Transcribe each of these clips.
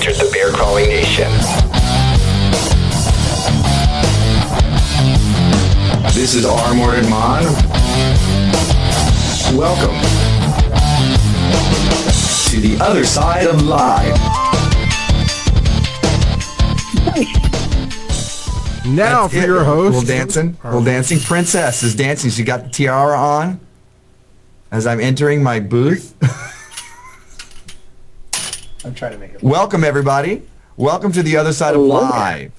entered the bear crawling nation. This is our Mordant Mahon. Welcome to the other side of live. Now That's for it. your host. Little dancing princess is dancing. She got the tiara on as I'm entering my booth. I'm trying to make it. Welcome, everybody. Welcome to the other side of live.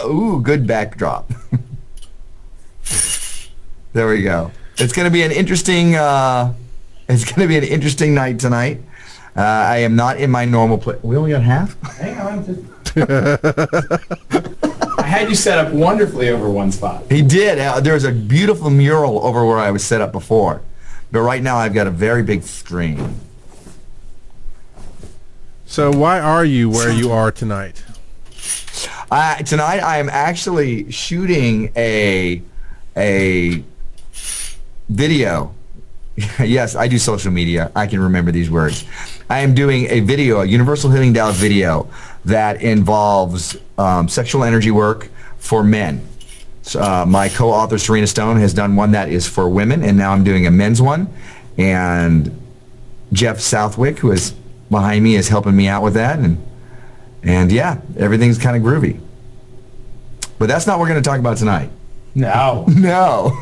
Ooh, good backdrop. There we go. It's going to be an interesting. It's going to be an interesting night tonight. I am not in my normal place. We only got half. Hang on. I had you set up wonderfully over one spot. He did. There's a beautiful mural over where I was set up before, but right now I've got a very big screen. So why are you where you are tonight? Tonight I am actually shooting a video. Yes, I do social media. I can remember these words. I am doing a video, a Universal Healing Tao video that involves sexual energy work for men. So, my co-author Serena Stone has done one that is for women, and now I'm doing a men's one. And Jeff Southwick, who is behind me, is helping me out with that. And yeah, everything's kind of groovy. But that's not what we're going to talk about tonight. No. No.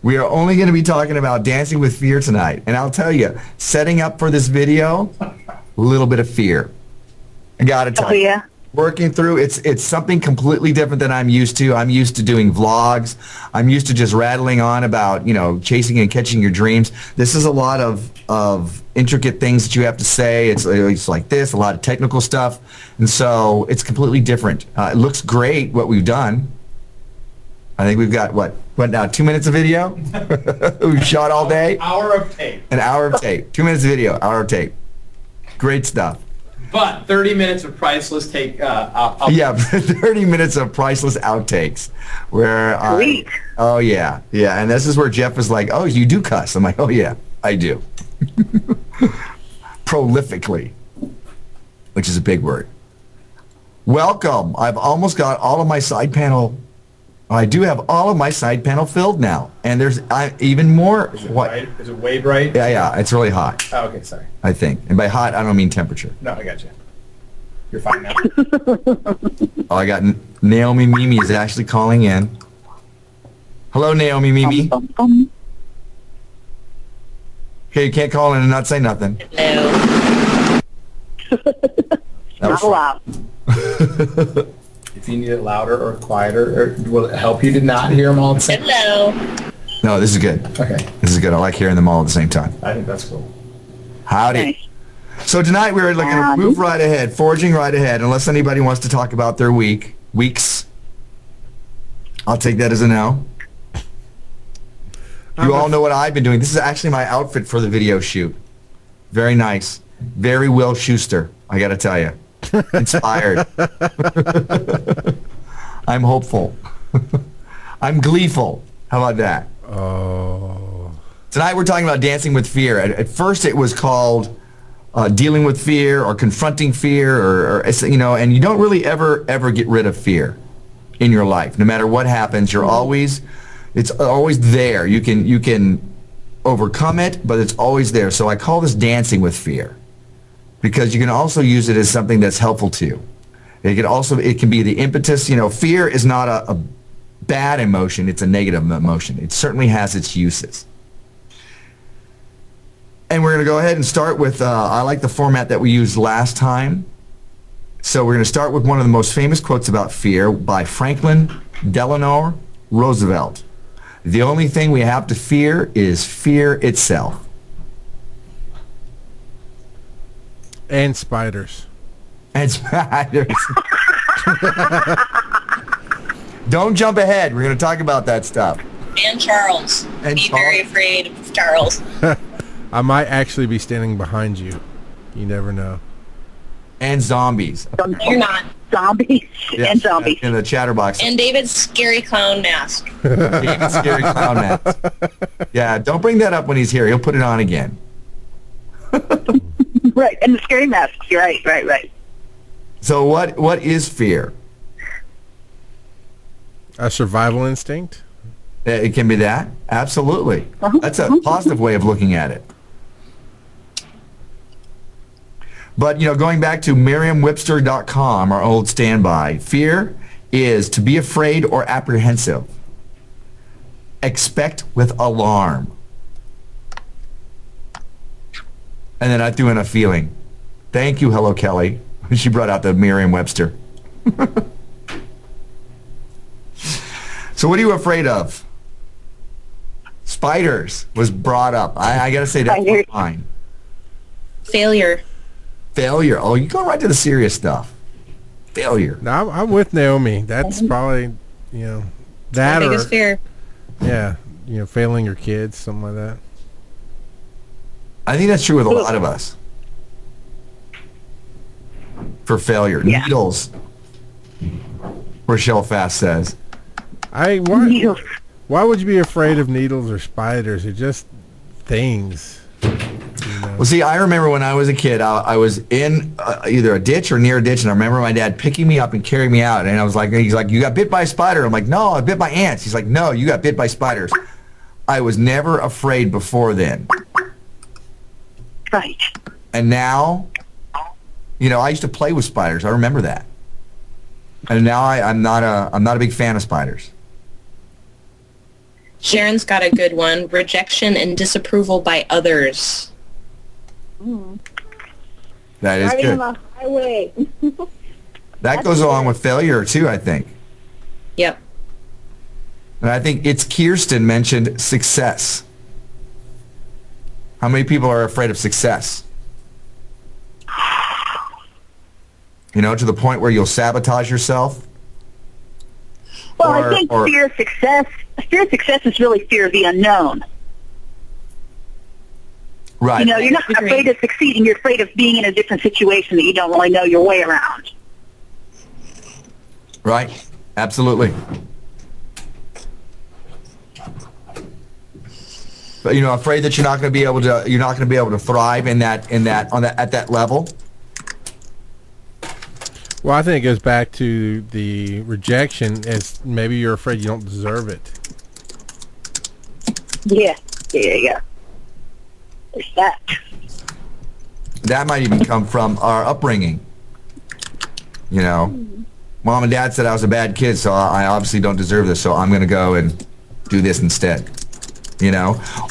We are only going to be talking about Dancing with Fear tonight. And I'll tell you, setting up for this video, a little bit of fear. I got to tell you. Yeah. Working through, it's something completely different than I'm used to. I'm used to doing vlogs. I'm used to just rattling on about, chasing and catching your dreams. This is a lot of intricate things that you have to say. It's like this, a lot of technical stuff. And so it's completely different. It looks great what we've done. I think we've got, what now, 2 minutes of video? We've shot all day? Hour of tape. An hour of tape. 2 minutes of video, hour of tape. Great stuff. But 30 minutes of priceless take. Yeah, 30 minutes of priceless outtakes. Where Sweet. Oh, yeah. Yeah, and this is where Jeff is like, oh, you do cuss. I'm like, oh, yeah, I do. Prolifically, which is a big word. Welcome. I've almost got all of my side panel. I do have all of my side panel filled now, and there's even more. Is it bright? Is it way bright? Yeah, it's really hot. Oh, okay, sorry. I think, and by hot I don't mean temperature. No, I got you. You're fine now. Oh, I got Naomi Mimi is actually calling in. Hello, Naomi Mimi. Okay, you can't call in and not say nothing. Hello. Not allowed. If you need it louder or quieter, or will it help you to not hear them all at the same time? Hello. No, this is good. Okay. This is good. I like hearing them all at the same time. I think that's cool. Howdy. Nice. So tonight we're going to move right ahead, forging right ahead, unless anybody wants to talk about their weeks. I'll take that as a no. You all know what I've been doing. This is actually my outfit for the video shoot. Very nice. Very Will Schuster, I got to tell you. Inspired. I'm hopeful. I'm gleeful. How about that? Oh. Tonight we're talking about dancing with fear. At first it was called dealing with fear or confronting fear, or and you don't really ever get rid of fear in your life. No matter what happens, it's always there. You can overcome it, but it's always there. So I call this dancing with fear, because you can also use it as something that's helpful to you. It can be the impetus. Fear is not a bad emotion. It's a negative emotion. It certainly has its uses. And we're going to go ahead and start with, I like the format that we used last time. So we're going to start with one of the most famous quotes about fear by Franklin Delano Roosevelt. The only thing we have to fear is fear itself. And spiders. And spiders. Don't jump ahead. We're going to talk about that stuff. And Charles. And Be very afraid of Charles. I might actually be standing behind you. You never know. And zombies. You're not. Zombies and zombies. In the chatterbox. And David's scary clown mask. David's scary clown mask. Yeah, don't bring that up when he's here. He'll put it on again. Right, and the scary masks. Right. So what is fear? A survival instinct? It can be that. Absolutely. That's a positive way of looking at it. But, going back to Merriam-Webster.com, our old standby, fear is to be afraid or apprehensive. Expect with alarm. And then I threw in a feeling. Thank you, Hello Kelly. She brought out the Merriam-Webster. So what are you afraid of? Spiders was brought up. I got to say that's fine. Failure. Failure. Oh, you go right to the serious stuff. Failure. No, I'm with Naomi. That's probably, that My or biggest fear. yeah, failing your kids, something like that. I think that's true with a lot of us. For failure. Yeah. Needles. Rochelle Fast says. Needles. Why would you be afraid of needles or spiders? They're just things. Well, see, I remember when I was a kid, I was in either a ditch or near a ditch, and I remember my dad picking me up and carrying me out, and he's like, you got bit by a spider. I'm like, no, I bit by ants. He's like, no, you got bit by spiders. I was never afraid before then. Right. And now, I used to play with spiders. I remember that. And now I'm not a big fan of spiders. Sharon's got a good one. Rejection and disapproval by others. That is Driving good. on the highway. That goes along with failure too, I think. Yep. And I think it's Kirsten mentioned success. How many people are afraid of success? To the point where you'll sabotage yourself? Well, I think fear of success is really fear of the unknown. Right. You're not afraid of succeeding. You're afraid of being in a different situation that you don't really know your way around. Right. Absolutely. But afraid that you're not going to be able to thrive at that level. Well, I think it goes back to the rejection as maybe you're afraid you don't deserve it. Yeah. There's that. That might even come from our upbringing. Mom and dad said I was a bad kid, so I obviously don't deserve this, so I'm going to go and do this instead.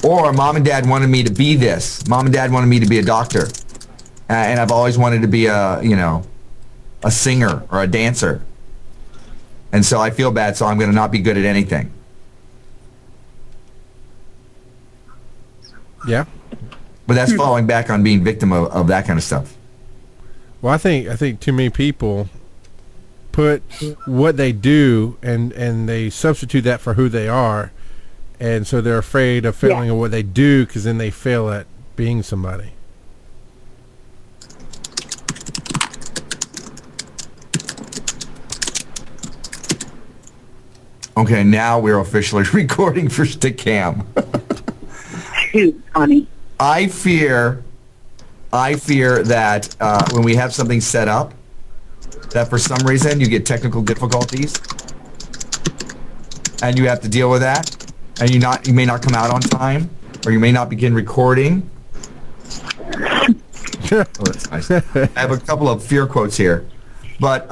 Or mom and dad wanted me to be this. Mom and dad wanted me to be a doctor. And I've always wanted to be a singer or a dancer. And so I feel bad, so I'm going to not be good at anything. Yeah. But that's falling back on being victim of that kind of stuff. Well, I think too many people put what they do and they substitute that for who they are. And so they're afraid of failing at what they do because then they fail at being somebody. Okay, now we're officially recording for Stickcam. Shoot, honey. I fear that when we have something set up, that for some reason you get technical difficulties, and you have to deal with that, and you may not come out on time, or you may not begin recording. Oh, that's nice. I have a couple of fear quotes here, but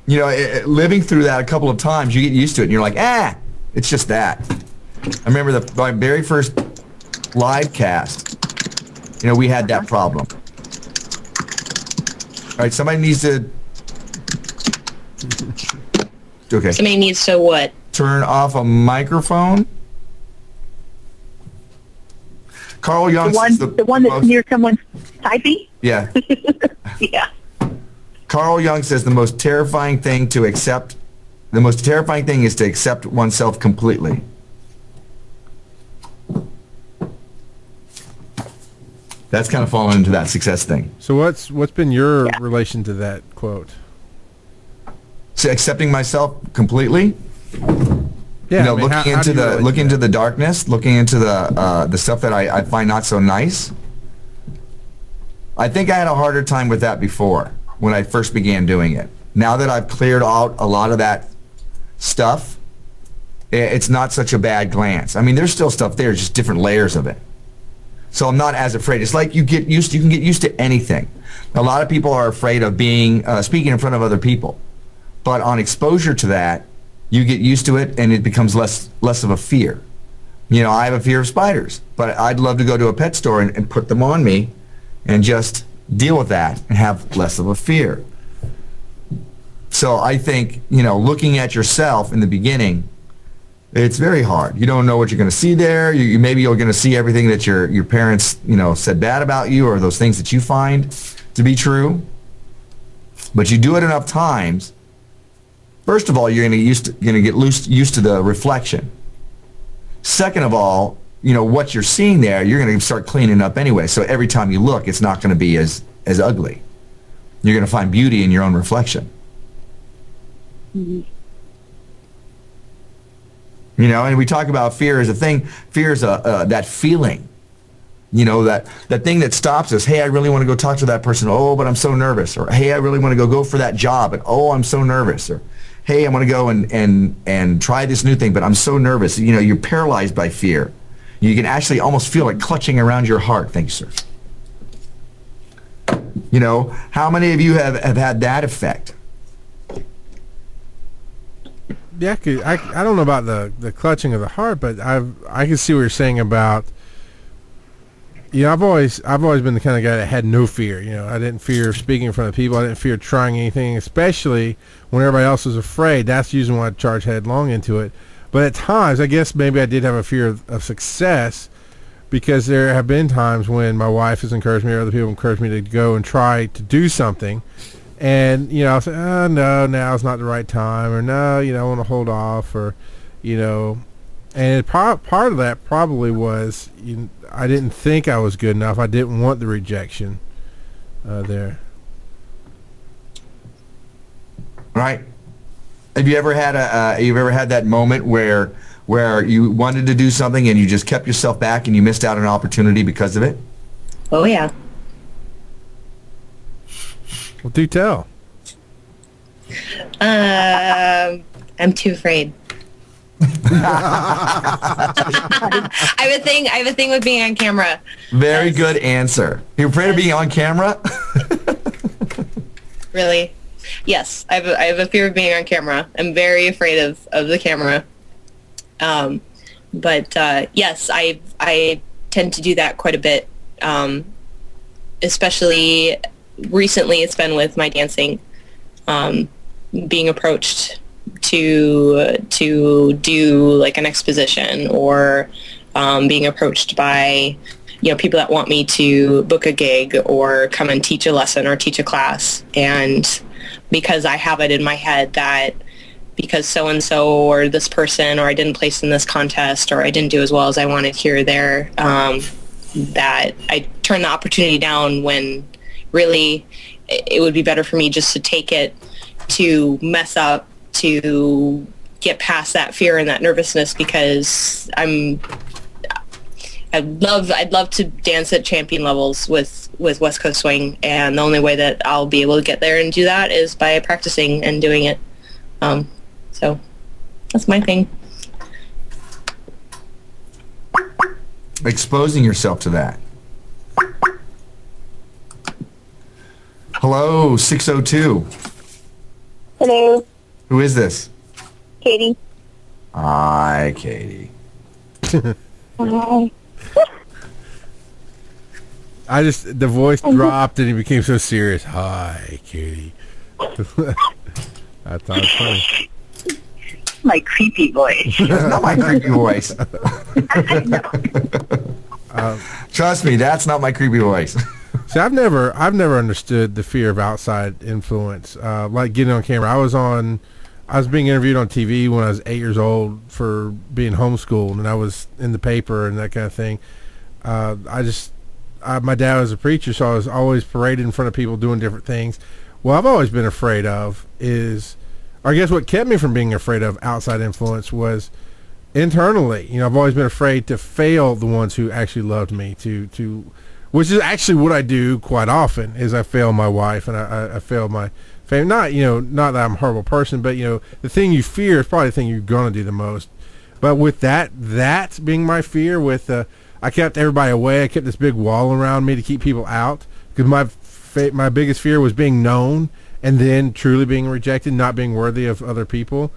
living through that a couple of times, you get used to it, and you're like, it's just that. I remember my very first live cast, we had that problem. All right, somebody needs to... Okay. Somebody needs to what? Turn off a microphone. Carl Young says the one that's near someone's typing? Yeah. Yeah. Carl Young says the most terrifying thing is to accept oneself completely. That's kind of fallen into that success thing. So what's been your relation to that quote? So accepting myself completely. Yeah, looking into the darkness, looking into the stuff that I find not so nice, I think I had a harder time with that before when I first began doing it. Now that I've cleared out a lot of that stuff, it's not such a bad glance. I mean, there's still stuff there, just different layers of it. So I'm not as afraid. It's like you can get used to anything. A lot of people are afraid of being speaking in front of other people. But on exposure to that, you get used to it and it becomes less of a fear. You know, I have a fear of spiders, but I'd love to go to a pet store and put them on me and just deal with that and have less of a fear. So I think, you know, looking at yourself in the beginning, it's very hard. You don't know what you're going to see there. Maybe you're going to see everything that your parents, you know, said bad about you, or those things that you find to be true. But you do it enough times. First of all, you're going to get used to the reflection. Second of all, you know, what you're seeing there, you're going to start cleaning up anyway. So every time you look, it's not going to be as ugly. You're going to find beauty in your own reflection. Mm-hmm. You know, and we talk about fear as a thing. Fear is that feeling, you know, that thing that stops us. Hey, I really want to go talk to that person. Oh, but I'm so nervous. Or, hey, I really want to go for that job. And, oh, I'm so nervous. Or, hey, I want to go and try this new thing, but I'm so nervous. You know, you're paralyzed by fear. You can actually almost feel it clutching around your heart. Thank you, sir. You know, how many of you have had that effect? Yeah, I don't know about the clutching of the heart, but I can see what you're saying about. You know, I've always been the kind of guy that had no fear. You know, I didn't fear speaking in front of people. I didn't fear trying anything, especially when everybody else was afraid. That's usually when I charge headlong into it. But at times, I guess maybe I did have a fear of success, because there have been times when my wife has encouraged me or other people encouraged me to go and try to do something. And, you know, I'll say, oh, no, now's not the right time, or no, you know, I want to hold off, or, you know. And part of that probably was I didn't think I was good enough. I didn't want the rejection there. Right. Have you ever had that moment where you wanted to do something and you just kept yourself back and you missed out on an opportunity because of it? Oh, yeah. Well, do tell. I'm too afraid. I have a thing with being on camera. Very good answer. You're afraid of being on camera? Really? Yes, I have a fear of being on camera. I'm very afraid of the camera. But yes, I tend to do that quite a bit. Especially recently, it's been with my dancing. Being approached to do like an exposition, or being approached by, you know, people that want me to book a gig or come and teach a lesson or teach a class. And because I have it in my head that because so-and-so or this person, or I didn't place in this contest, or I didn't do as well as I wanted here or there, that I turn the opportunity down, when really it would be better for me just to take it, to mess up, to get past that fear and that nervousness, because I'd love to dance at champion levels with West Coast Swing, and the only way that I'll be able to get there and do that is by practicing and doing it. So that's my thing. Exposing yourself to that. Hello, 602. Hello, Who is this? Katie. Hi, Katie. Hi. The voice dropped and he became so serious. Hi, Katie. I thought it was funny. My creepy voice. That's not my creepy voice. I know. Trust me, that's not my creepy voice. See, I've never understood the fear of outside influence. Like getting on camera. I was being interviewed on TV when I was 8 years old for being homeschooled, and I was in the paper and that kind of thing. My dad was a preacher, so I was always paraded in front of people doing different things. What I've always been afraid of is, or I guess what kept me from being afraid of outside influence was internally. You know, I've always been afraid to fail the ones who actually loved me, to which is actually what I do quite often. Is I fail my wife and I fail my family. Not that I'm a horrible person, but the thing you fear is probably the thing you're gonna do the most. But with that being my fear, with I kept everybody away. I kept this big wall around me to keep people out because my biggest fear was being known and then truly being rejected, not being worthy of other people.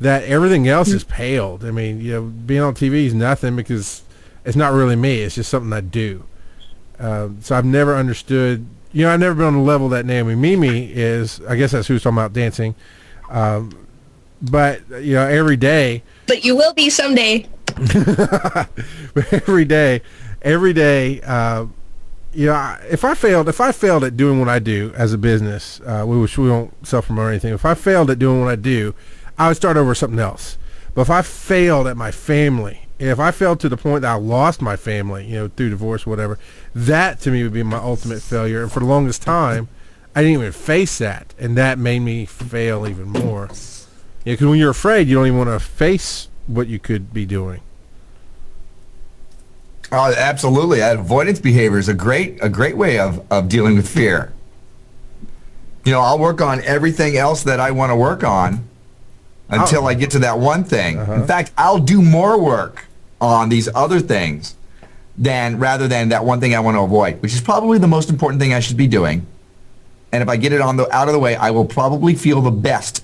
That everything else is paled. I mean, being on TV is nothing because it's not really me. It's just something I do. So I've never understood. I've never been on the level that Naomi Mimi is. I guess that's who's talking about dancing. But every day. But you will be someday. every day. If I failed at doing what I do as a business, which we won't self-promote or anything. If I failed at doing what I do, I would start over something else. But if I failed at my family, if I failed to the point that I lost my family, through divorce, whatever, that to me would be my ultimate failure. And for the longest time, I didn't even face that, and that made me fail even more. Because when you're afraid, you don't even want to face what you could be doing. Oh, absolutely. Avoidance behavior is a great way of dealing with fear. I'll work on everything else that I want to work on until I get to that one thing. In fact, I'll do more work on these other things rather than that one thing I want to avoid, which is probably the most important thing I should be doing. And if I get it out of the way, I will probably feel the best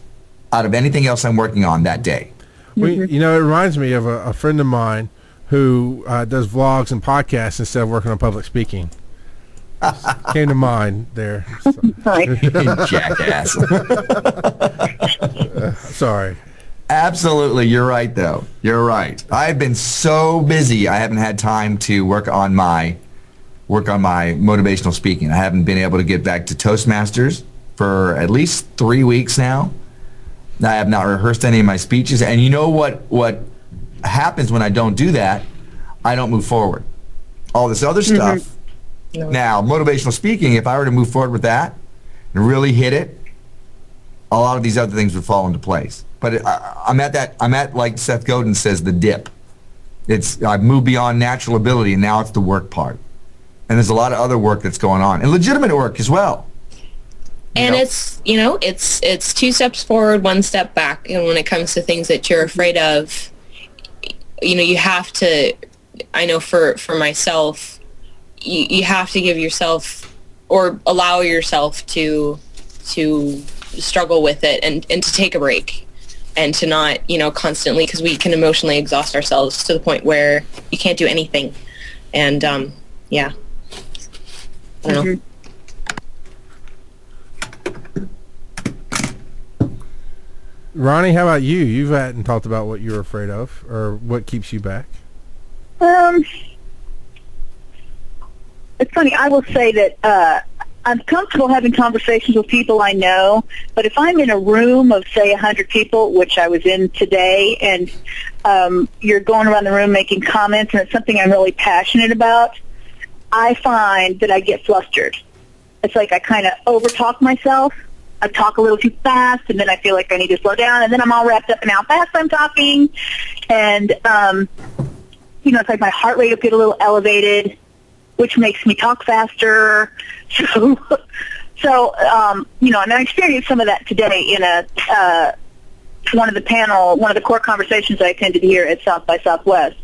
out of anything else I'm working on that day. Well, it reminds me of a friend of mine who does vlogs and podcasts instead of working on public speaking. Came to mind there. Jackass. Sorry. Absolutely, you're right though. You're right. I've been so busy. I haven't had time to work on my motivational speaking. I haven't been able to get back to Toastmasters for at least 3 weeks now. I have not rehearsed any of my speeches, and you know what happens when I don't do that? I don't move forward. All this other stuff. No. Now, motivational speaking, if I were to move forward with that and really hit it, a lot of these other things would fall into place. But I'm at like Seth Godin says, the dip. I've moved beyond natural ability, and now it's the work part. And there's a lot of other work that's going on, and legitimate work as well. And it's 2 steps forward, 1 step back. And when it comes to things that you're afraid of, you have to, I know for myself, you have to give yourself or allow yourself to struggle with it and to take a break and to not, constantly, because we can emotionally exhaust ourselves to the point where you can't do anything. And, yeah. I don't know. Rhonnie, how about you? You hadn't talked about what you're afraid of or what keeps you back. It's funny. I will say that I'm comfortable having conversations with people I know, but if I'm in a room of, say, 100 people, which I was in today, and you're going around the room making comments and it's something I'm really passionate about, I find that I get flustered. It's like I kind of over-talk myself. I talk a little too fast, and then I feel like I need to slow down, and then I'm all wrapped up in how fast I'm talking. And, it's like my heart rate will get a little elevated, which makes me talk faster. So and I experienced some of that today in one of the core conversations I attended here at South by Southwest.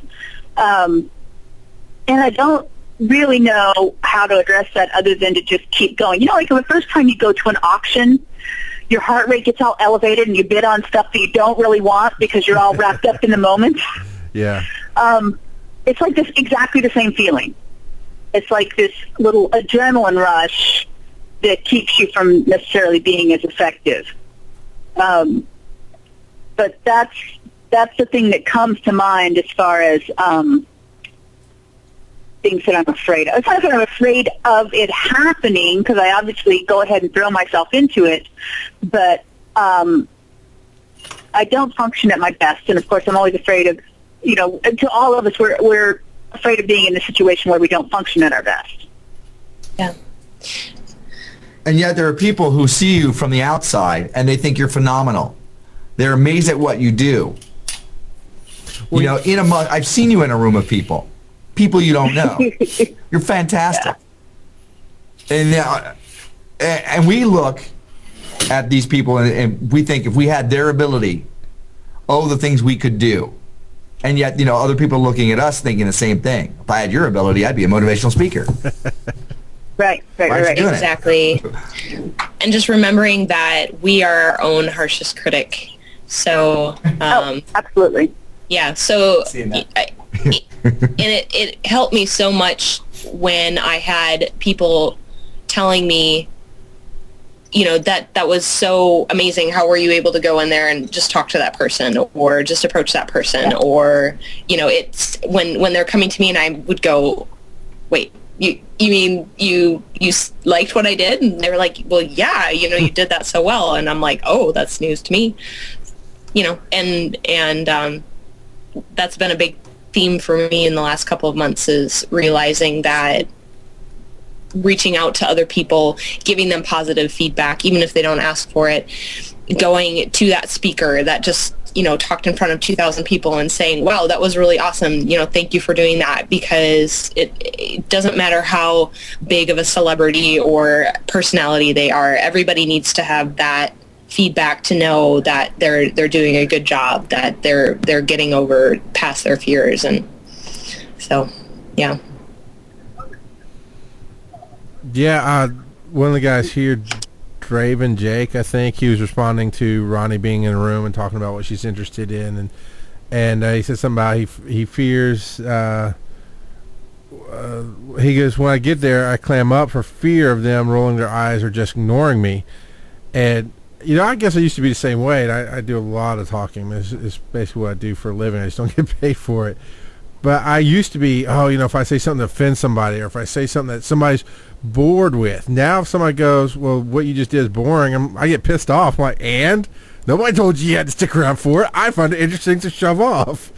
And I don't really know how to address that other than to just keep going. Like the first time you go to an auction, your heart rate gets all elevated and you bid on stuff that you don't really want because you're all wrapped up in the moment. Yeah. It's like this, exactly the same feeling. It's like this little adrenaline rush that keeps you from necessarily being as effective. But that's the thing that comes to mind as far as things that I'm afraid of. It's not that I'm afraid of it happening, because I obviously go ahead and throw myself into it, but I don't function at my best. And of course, I'm always afraid of, to all of us, we're afraid of being in a situation where we don't function at our best. Yeah. And yet there are people who see you from the outside and they think you're phenomenal. They're amazed at what you do. I've seen you in a room of people you don't know. You're fantastic. And now, and we look at these people and we think if we had their ability, the things we could do. And yet, other people are looking at us thinking the same thing. If I had your ability, I'd be a motivational speaker. Right. Exactly. And just remembering that we are our own harshest critic. So, absolutely. Yeah. So, Seeing that. and it helped me so much when I had people telling me, that was so amazing. How were you able to go in there and just talk to that person or just approach that person? Or, it's when they're coming to me and I would go, wait, you mean you liked what I did? And they were like, well, yeah, you did that so well. And I'm like, oh, that's news to me, and that's been a big theme for me in the last couple of months, is realizing that reaching out to other people, giving them positive feedback, even if they don't ask for it, going to that speaker that just, talked in front of 2,000 people and saying, wow, that was really awesome. Thank you for doing that, because it doesn't matter how big of a celebrity or personality they are. Everybody needs to have that feedback to know that they're doing a good job, that they're getting over past their fears. And so, yeah. Yeah, one of the guys here, Draven Jake, I think, he was responding to Rhonnie being in a room and talking about what she's interested in, and he said something about he fears. He goes, when I get there, I clam up for fear of them rolling their eyes or just ignoring me, and I guess I used to be the same way. And I do a lot of talking. It's basically what I do for a living. I just don't get paid for it. But I used to be, if I say something that offends somebody, or if I say something that somebody's bored with. Now if somebody goes, well, what you just did is boring, I get pissed off. I'm like, and? Nobody told you had to stick around for it. I find it interesting to shove off.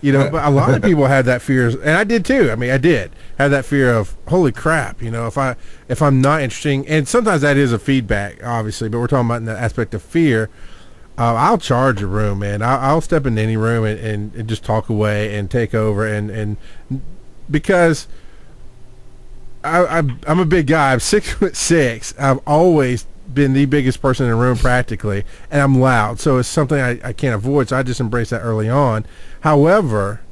But a lot of people had that fear, and I did too. I did have that fear of, holy crap, if I'm not interesting, and sometimes that is a feedback, obviously, but we're talking about in the aspect of fear. I'll charge a room, man. I'll step into any room and just talk away and take over, and because I'm a big guy. I'm 6'6". I've always been the biggest person in the room practically, and I'm loud, so it's something I can't avoid, so I just embrace that early on. However,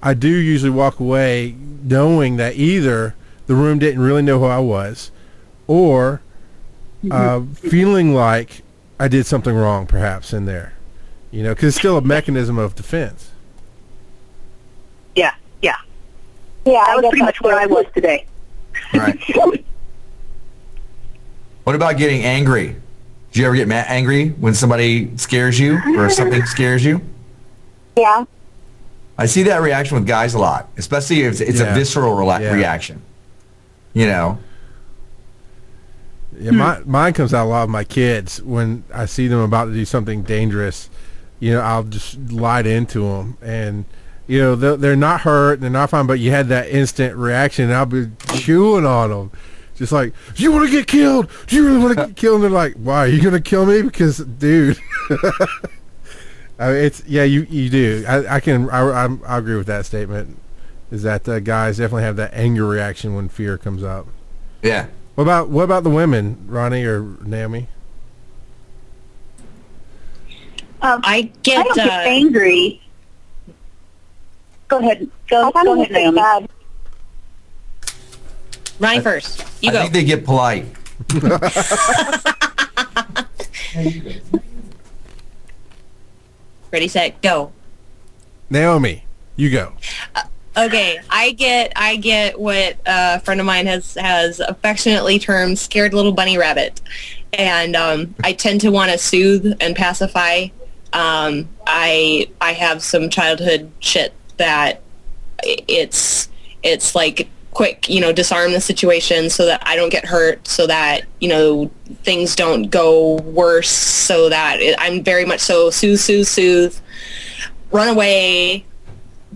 I do usually walk away knowing that either the room didn't really know who I was, or feeling like I did something wrong perhaps in there, because it's still a mechanism of defense. Yeah. That was pretty much where I was today. Right. What about getting angry? Do you ever get angry when somebody scares you or something scares you? Yeah. I see that reaction with guys a lot, especially if it's a visceral reaction. Yeah, mine comes out a lot with my kids. When I see them about to do something dangerous, I'll just light into them, and they're not hurt, they're not fine, but you had that instant reaction, and I'll be chewing on them, just like, do you want to get killed? Do you really want to get killed? And they're like, why are you gonna kill me? Because, dude. You do. I agree with that statement. Is that guys definitely have that anger reaction when fear comes up. Yeah. What about the women, Rhonnie or Naomi? I don't get angry. Go ahead. Go ahead, Naomi. Bad. Rhonnie first. You go. I think they get polite. Ready, set, go. Naomi, you go. Okay, I get what a friend of mine has affectionately termed scared little bunny rabbit, and I tend to want to soothe and pacify. I have some childhood shit that it's like quick, disarm the situation so that I don't get hurt, so that things don't go worse, so that I'm very much so soothe, run away,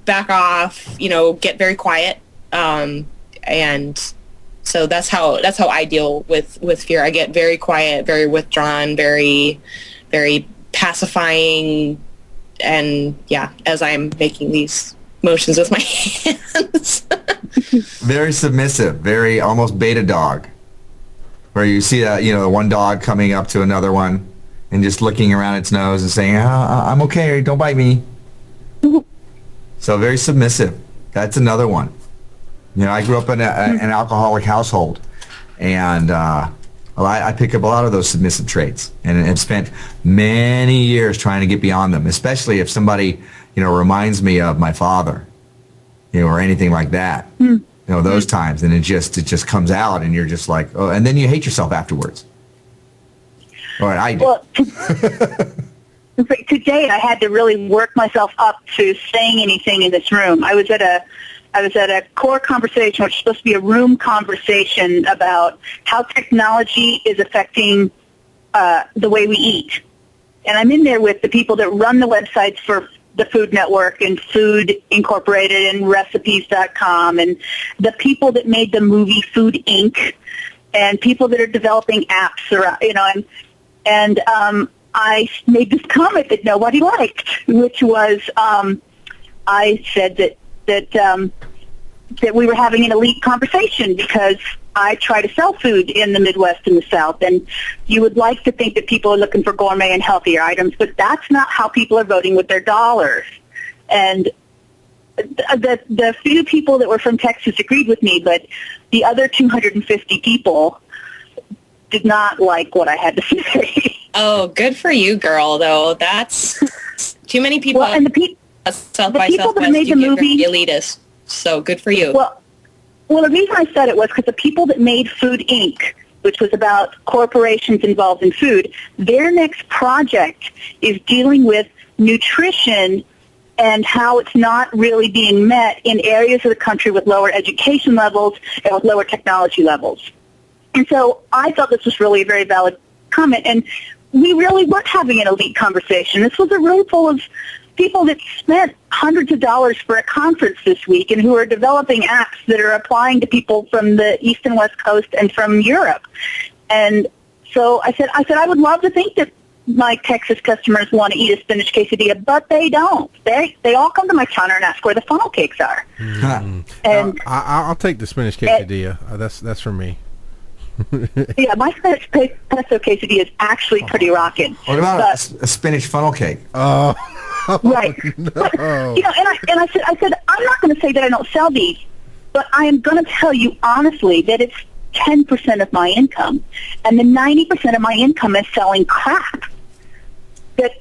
back off, get very quiet, and so that's how I deal with fear. I get very quiet, very withdrawn, very very pacifying, and as I'm making these motions with my hands. Very submissive, very almost beta dog. Where you see one dog coming up to another one and just looking around its nose and saying, I'm okay, don't bite me. So very submissive. That's another one. I grew up in an alcoholic household, and I pick up a lot of those submissive traits, and have spent many years trying to get beyond them, especially if somebody, reminds me of my father, or anything like that. Those times, and it just comes out, and you're just like, oh, and then you hate yourself afterwards. All right, I do. Well, today I had to really work myself up to saying anything in this room. I was at a core conversation, which is supposed to be a room conversation about how technology is affecting the way we eat. And I'm in there with the people that run the websites for the Food Network and Food Incorporated and Recipes.com, and the people that made the movie Food Inc., and people that are developing apps around, and I made this comment that nobody liked, which was I said that we were having an elite conversation because I try to sell food in the Midwest and the South, and you would like to think that people are looking for gourmet and healthier items, but that's not how people are voting with their dollars. And the few people that were from Texas agreed with me, but the other 250 people did not like what I had to say. Oh, good for you, girl, though. That's too many people. Well, and the people that made the movie, elitist. So good for you. Well, the reason I said it was because the people that made Food Inc., which was about corporations involved in food, their next project is dealing with nutrition and how it's not really being met in areas of the country with lower education levels and with lower technology levels. And so I thought this was really a very valid comment, and we really weren't having an elite conversation. This was a room full of people that spent hundreds of dollars for a conference this week and who are developing apps that are applying to people from the East and West Coast and from Europe. And so I said, I would love to think that my Texas customers want to eat a spinach quesadilla, but they don't. They all come to my counter and ask where the funnel cakes are. And I'll take the spinach quesadilla. That's for me. Yeah, my spinach pesto quesadilla is actually pretty rocking. What about a spinach funnel cake? Oh. Right. No. But, and I said, I'm not going to say that I don't sell these, but I am going to tell you honestly that it's 10% of my income, and the 90% of my income is selling crap that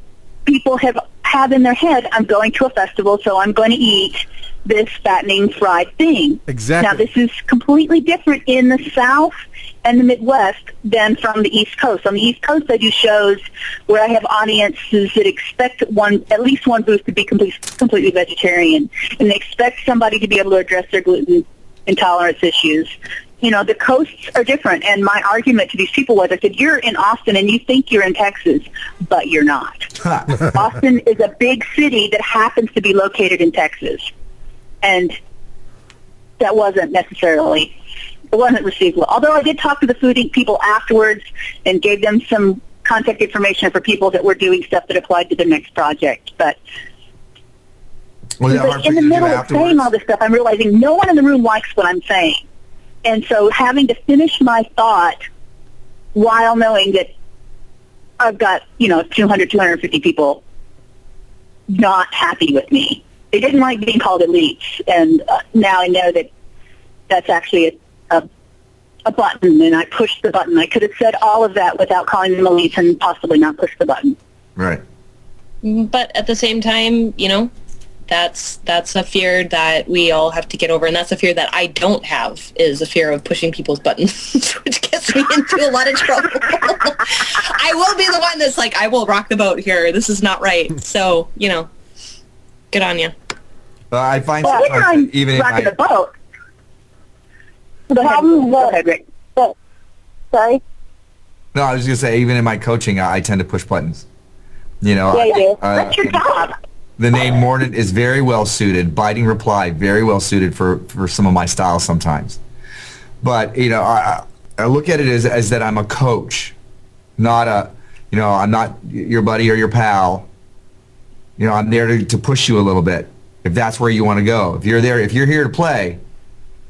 people have in their head. I'm going to a festival, so I'm going to eat this fattening fried thing. Exactly. Now, this is completely different in the South and the Midwest than from the East Coast. On the East Coast, I do shows where I have audiences that expect at least one booth to be completely vegetarian, and they expect somebody to be able to address their gluten intolerance issues. The coasts are different, and my argument to these people was, I said, you're in Austin and you think you're in Texas, but you're not. Austin is a big city that happens to be located in Texas, and that wasn't received well. Although I did talk to the Food Inc. people afterwards and gave them some contact information for people that were doing stuff that applied to their next project. But in the middle of saying all this stuff, I'm realizing no one in the room likes what I'm saying. And so having to finish my thought while knowing that I've got, 250 people not happy with me. They didn't like being called elites, and now I know that that's actually a button, and I pushed the button. I could have said all of that without calling them elites and possibly not pushed the button. Right. But at the same time, that's a fear that we all have to get over, and that's a fear that I don't have, is a fear of pushing people's buttons, which gets me into a lot of trouble. I will be the one that's like, I will rock the boat here. This is not right. So, good on you. I find I'm even rocking the in boat. Go ahead, Rick. Sorry? No, I was going to say, even in my coaching, I tend to push buttons. Yeah, you do. That's your job. The name Mordant is very well suited. Biting reply, very well suited for some of my styles sometimes. But, I look at it as that I'm a coach, not I'm not your buddy or your pal. I'm there to push you a little bit if that's where you want to go. If you're here to play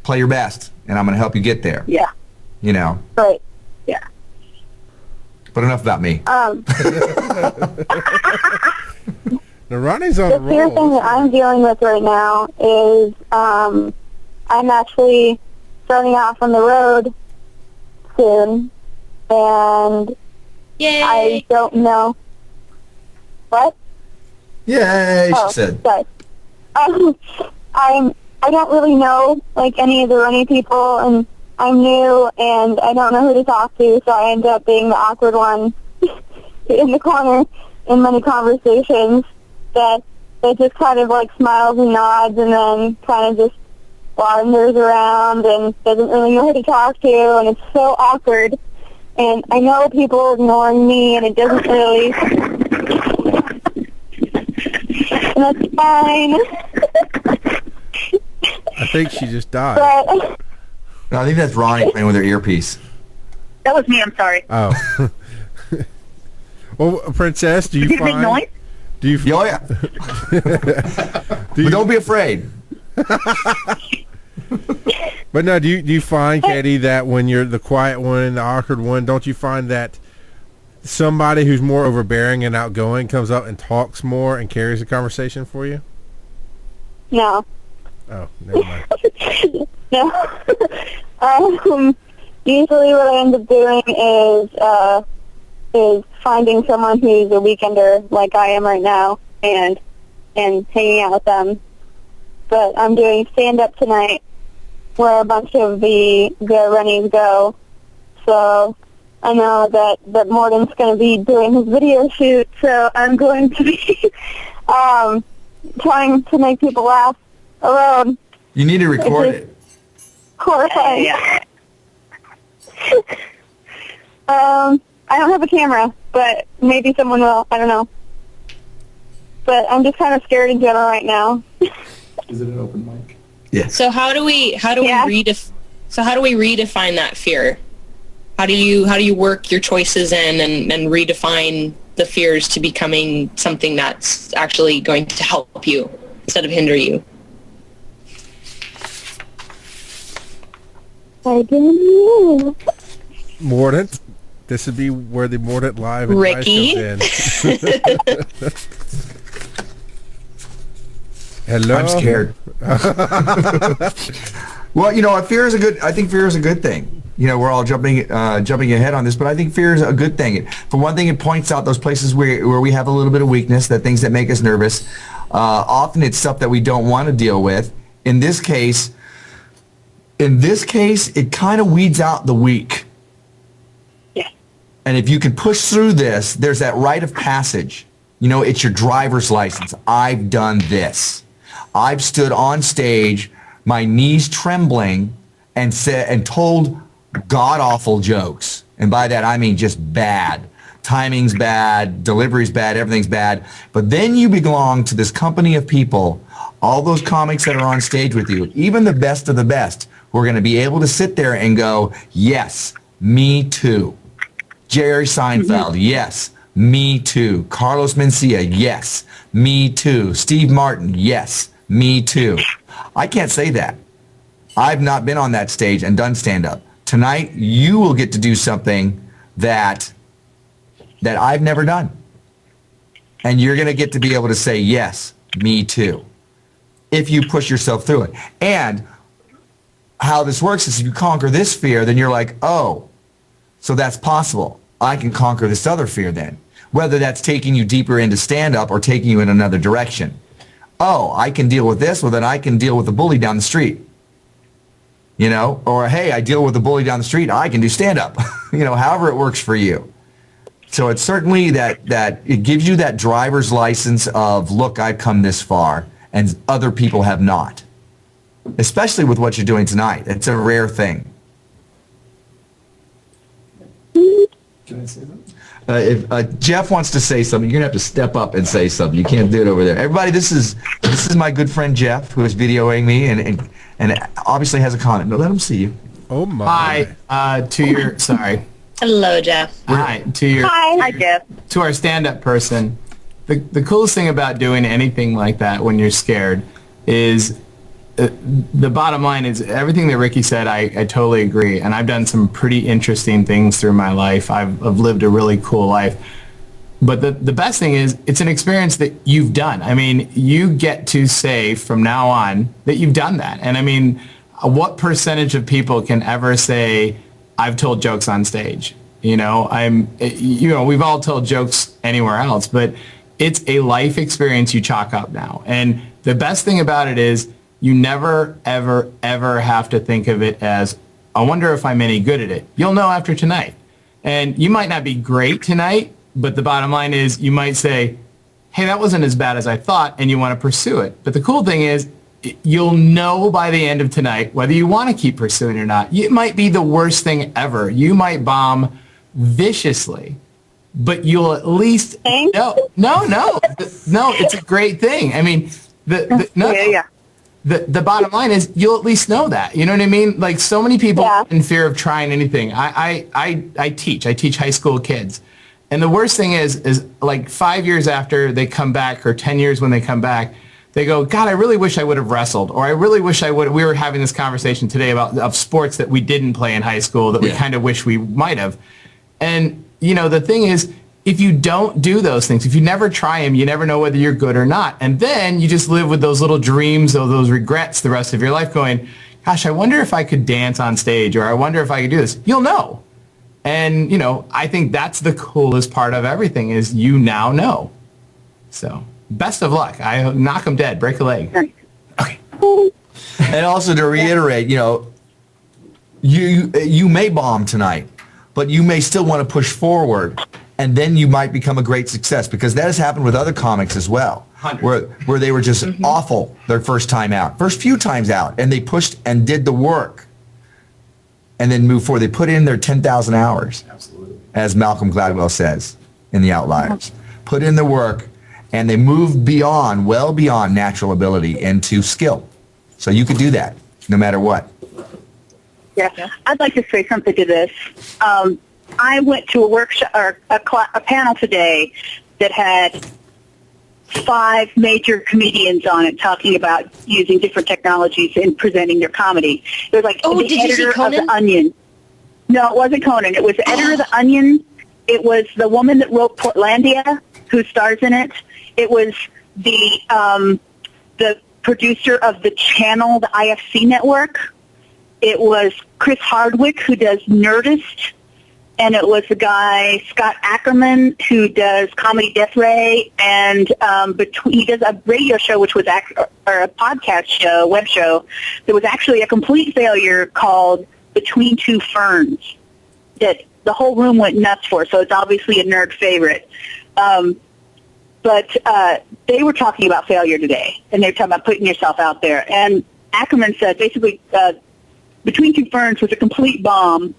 your best, and I'm going to help you get there. Yeah. Right. Yeah. But enough about me. Now Ronnie's on The a fear thing roll. that I'm dealing with right now is I'm actually starting off on the road soon, and Yay! I don't know what. Yay, Oh, she said. sorry. I don't really know like any of the running people, and I'm new, and I don't know who to talk to, so I end up being the awkward one in the corner in many conversations that just kind of like smiles and nods, and then kind of just wanders around and doesn't really know who to talk to, and it's so awkward. And I know people are ignoring me, and it doesn't really. And that's fine. I think she just died. But No, I think that's Ronnie playing with her earpiece. That was me. I'm sorry. Oh. Well, Princess, do you Did you make find? noise? Do you? Oh, yeah. But don't be afraid. But no, do you find, Katie, that when you're the quiet one and the awkward one, don't you find that somebody who's more overbearing and outgoing comes up and talks more and carries the conversation for you? no. Oh, never mind. No. Usually what I end up doing is finding someone who's a weekender like I am right now and hanging out with them. But I'm doing stand-up tonight where a bunch of the runnies go. So I know that Mordant's going to be doing his video shoot, so I'm going to be trying to make people laugh alone. You need to record it. Horrifying. Yeah. I don't have a camera, but maybe someone will. I don't know. But I'm just kind of scared in general right now. Is it an open mic? Yes. So how do we Yeah. redefine that fear? How do you work your choices in and redefine the fears to becoming something that's actually going to help you instead of hinder you? I don't know. Mordant. This would be where the Mordant Live advice Ricky? comes in. Hello. I'm scared. Well, you know, I think fear is a good thing. You know, we're all jumping ahead on this, but I think fear is a good thing. For one thing, it points out those places where we have a little bit of weakness, that things that make us nervous. Often it's stuff that we don't want to deal with. In this case, it kind of weeds out the weak. Yeah. And if you can push through this, there's that rite of passage. You know, it's your driver's license. I've done this. I've stood on stage, my knees trembling, and told god-awful jokes. And by that, I mean just bad. Timing's bad, delivery's bad, everything's bad. But then you belong to this company of people, all those comics that are on stage with you, even the best of the best, who are going to be able to sit there and go, yes, me too. Jerry Seinfeld, yes, me too. Carlos Mencia, yes, me too. Steve Martin, yes, me too. I can't say that. I've not been on that stage and done stand-up. Tonight, you will get to do something that I've never done. And you're going to get to be able to say, yes, me too, if you push yourself through it. And how this works is if you conquer this fear, then you're like, oh, so that's possible. I can conquer this other fear then. Whether that's taking you deeper into stand-up or taking you in another direction. Oh, I can deal with this, well then I can deal with the bully down the street. You know, or hey, I deal with the bully down the street, I can do stand-up. You know, however it works for you. So it's certainly that it gives you that driver's license of, look, I've come this far, and other people have not. Especially with what you're doing tonight. It's a rare thing. Can I say that? If Jeff wants to say something, you're going to have to step up and say something. You can't do it over there. Everybody, this is my good friend Jeff, who is videoing me and obviously has a comment. No, let him see you. Oh my. Hi, to your, sorry. Hello, Jeff. Hi, to your, Hi, Jeff. to our stand-up person. The coolest thing about doing anything like that when you're scared is the bottom line is everything that Ricky said, I totally agree. And I've done some pretty interesting things through my life. I've lived a really cool life. But the best thing is it's an experience that you've done. I mean, you get to say from now on that you've done that. And I mean, what percentage of people can ever say, I've told jokes on stage? You know, we've all told jokes anywhere else, but it's a life experience you chalk up now. And the best thing about it is you never, ever, ever have to think of it as, I wonder if I'm any good at it. You'll know after tonight. And you might not be great tonight, but the bottom line is you might say, hey, that wasn't as bad as I thought, and you want to pursue it. But the cool thing is you'll know by the end of tonight whether you want to keep pursuing it or not. It might be the worst thing ever. You might bomb viciously, but you'll at least know. No, it's a great thing. I mean, the bottom line is you'll at least know that. You know what I mean? Like so many people in fear of trying anything. I teach high school kids. And the worst thing is like 5 years after they come back or 10 years when they come back, they go, God, I really wish I would have wrestled. Or I really wish I would. We were having this conversation today of sports that we didn't play in high school that we kind of wish we might have. And, you know, the thing is, if you don't do those things, if you never try them, you never know whether you're good or not. And then you just live with those little dreams or those regrets the rest of your life going, gosh, I wonder if I could dance on stage or I wonder if I could do this. You'll know. And, you know, I think that's the coolest part of everything is you now know. So best of luck. I knock them dead, break a leg. Okay. And also to reiterate, you know, you may bomb tonight, but you may still want to push forward, and then you might become a great success because that has happened with other comics as well, where they were just awful their first time out, first few times out, and they pushed and did the work. And then move forward. They put in their 10,000 hours, as Malcolm Gladwell says in The Outliers. Put in the work, and they moved beyond, well beyond natural ability into skill. So you could do that no matter what. Yeah, I'd like to say something to this. I went to a workshop or a panel today that had 5 major comedians on it talking about using different technologies in presenting their comedy. It was like the editor of The Onion. No, it wasn't Conan. It was the editor of The Onion. It was the woman that wrote Portlandia, who stars in it. It was the producer of the channel, the IFC network. It was Chris Hardwick, who does Nerdist. And it was the guy, Scott Ackerman, who does Comedy Death Ray, and he does a radio show, which was or a podcast show, web show, that was actually a complete failure called Between Two Ferns, that the whole room went nuts for, so it's obviously a nerd favorite. But they were talking about failure today, and they were talking about putting yourself out there. And Ackerman said, basically, Between Two Ferns was a complete bomb,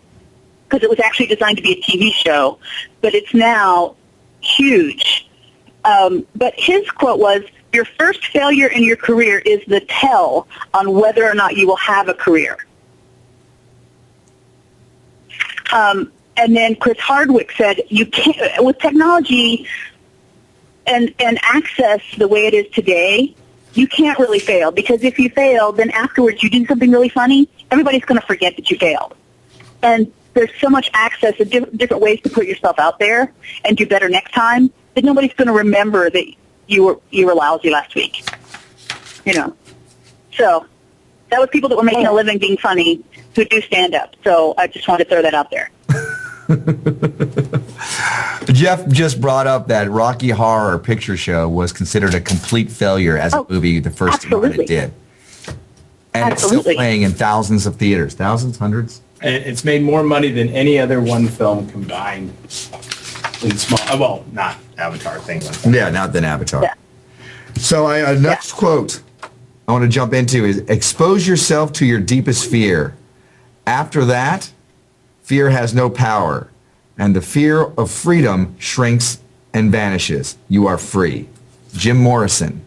because it was actually designed to be a TV show, but it's now huge. But his quote was, your first failure in your career is the tell on whether or not you will have a career. And then Chris Hardwick said, you can't, with technology and access the way it is today, you can't really fail, because if you fail, then afterwards you do something really funny, everybody's going to forget that you failed. And there's so much access to different ways to put yourself out there and do better next time that nobody's going to remember that you were lousy last week. You know. So that was people that were making a living being funny who do stand up. So I just wanted to throw that out there. Jeff just brought up that Rocky Horror Picture Show was considered a complete failure as a movie the first time it did. And it's still playing in thousands of theaters. Thousands? Hundreds? It's made more money than any other one film combined in small, well, not Avatar thing. Yeah, not than Avatar. Yeah. So next quote I want to jump into is, expose yourself to your deepest fear. After that, fear has no power, and the fear of freedom shrinks and vanishes. You are free. Jim Morrison.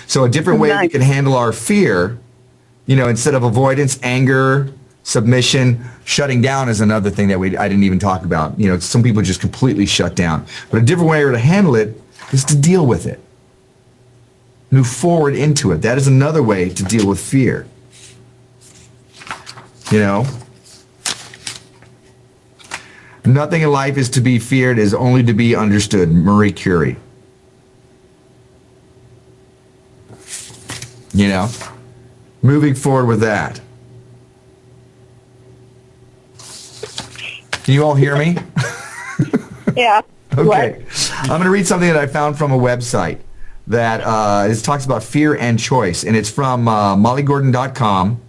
So a different way we can handle our fear, you know, instead of avoidance, anger, submission, shutting down is another thing that I didn't even talk about. You know, some people just completely shut down. But a different way to handle it is to deal with it. Move forward into it. That is another way to deal with fear. You know? Nothing in life is to be feared, it is only to be understood. Marie Curie. You know? Moving forward with that. Can you all hear me? Yeah. Okay. I'm going to read something that I found from a website that it talks about fear and choice, and it's from mollygordon.com.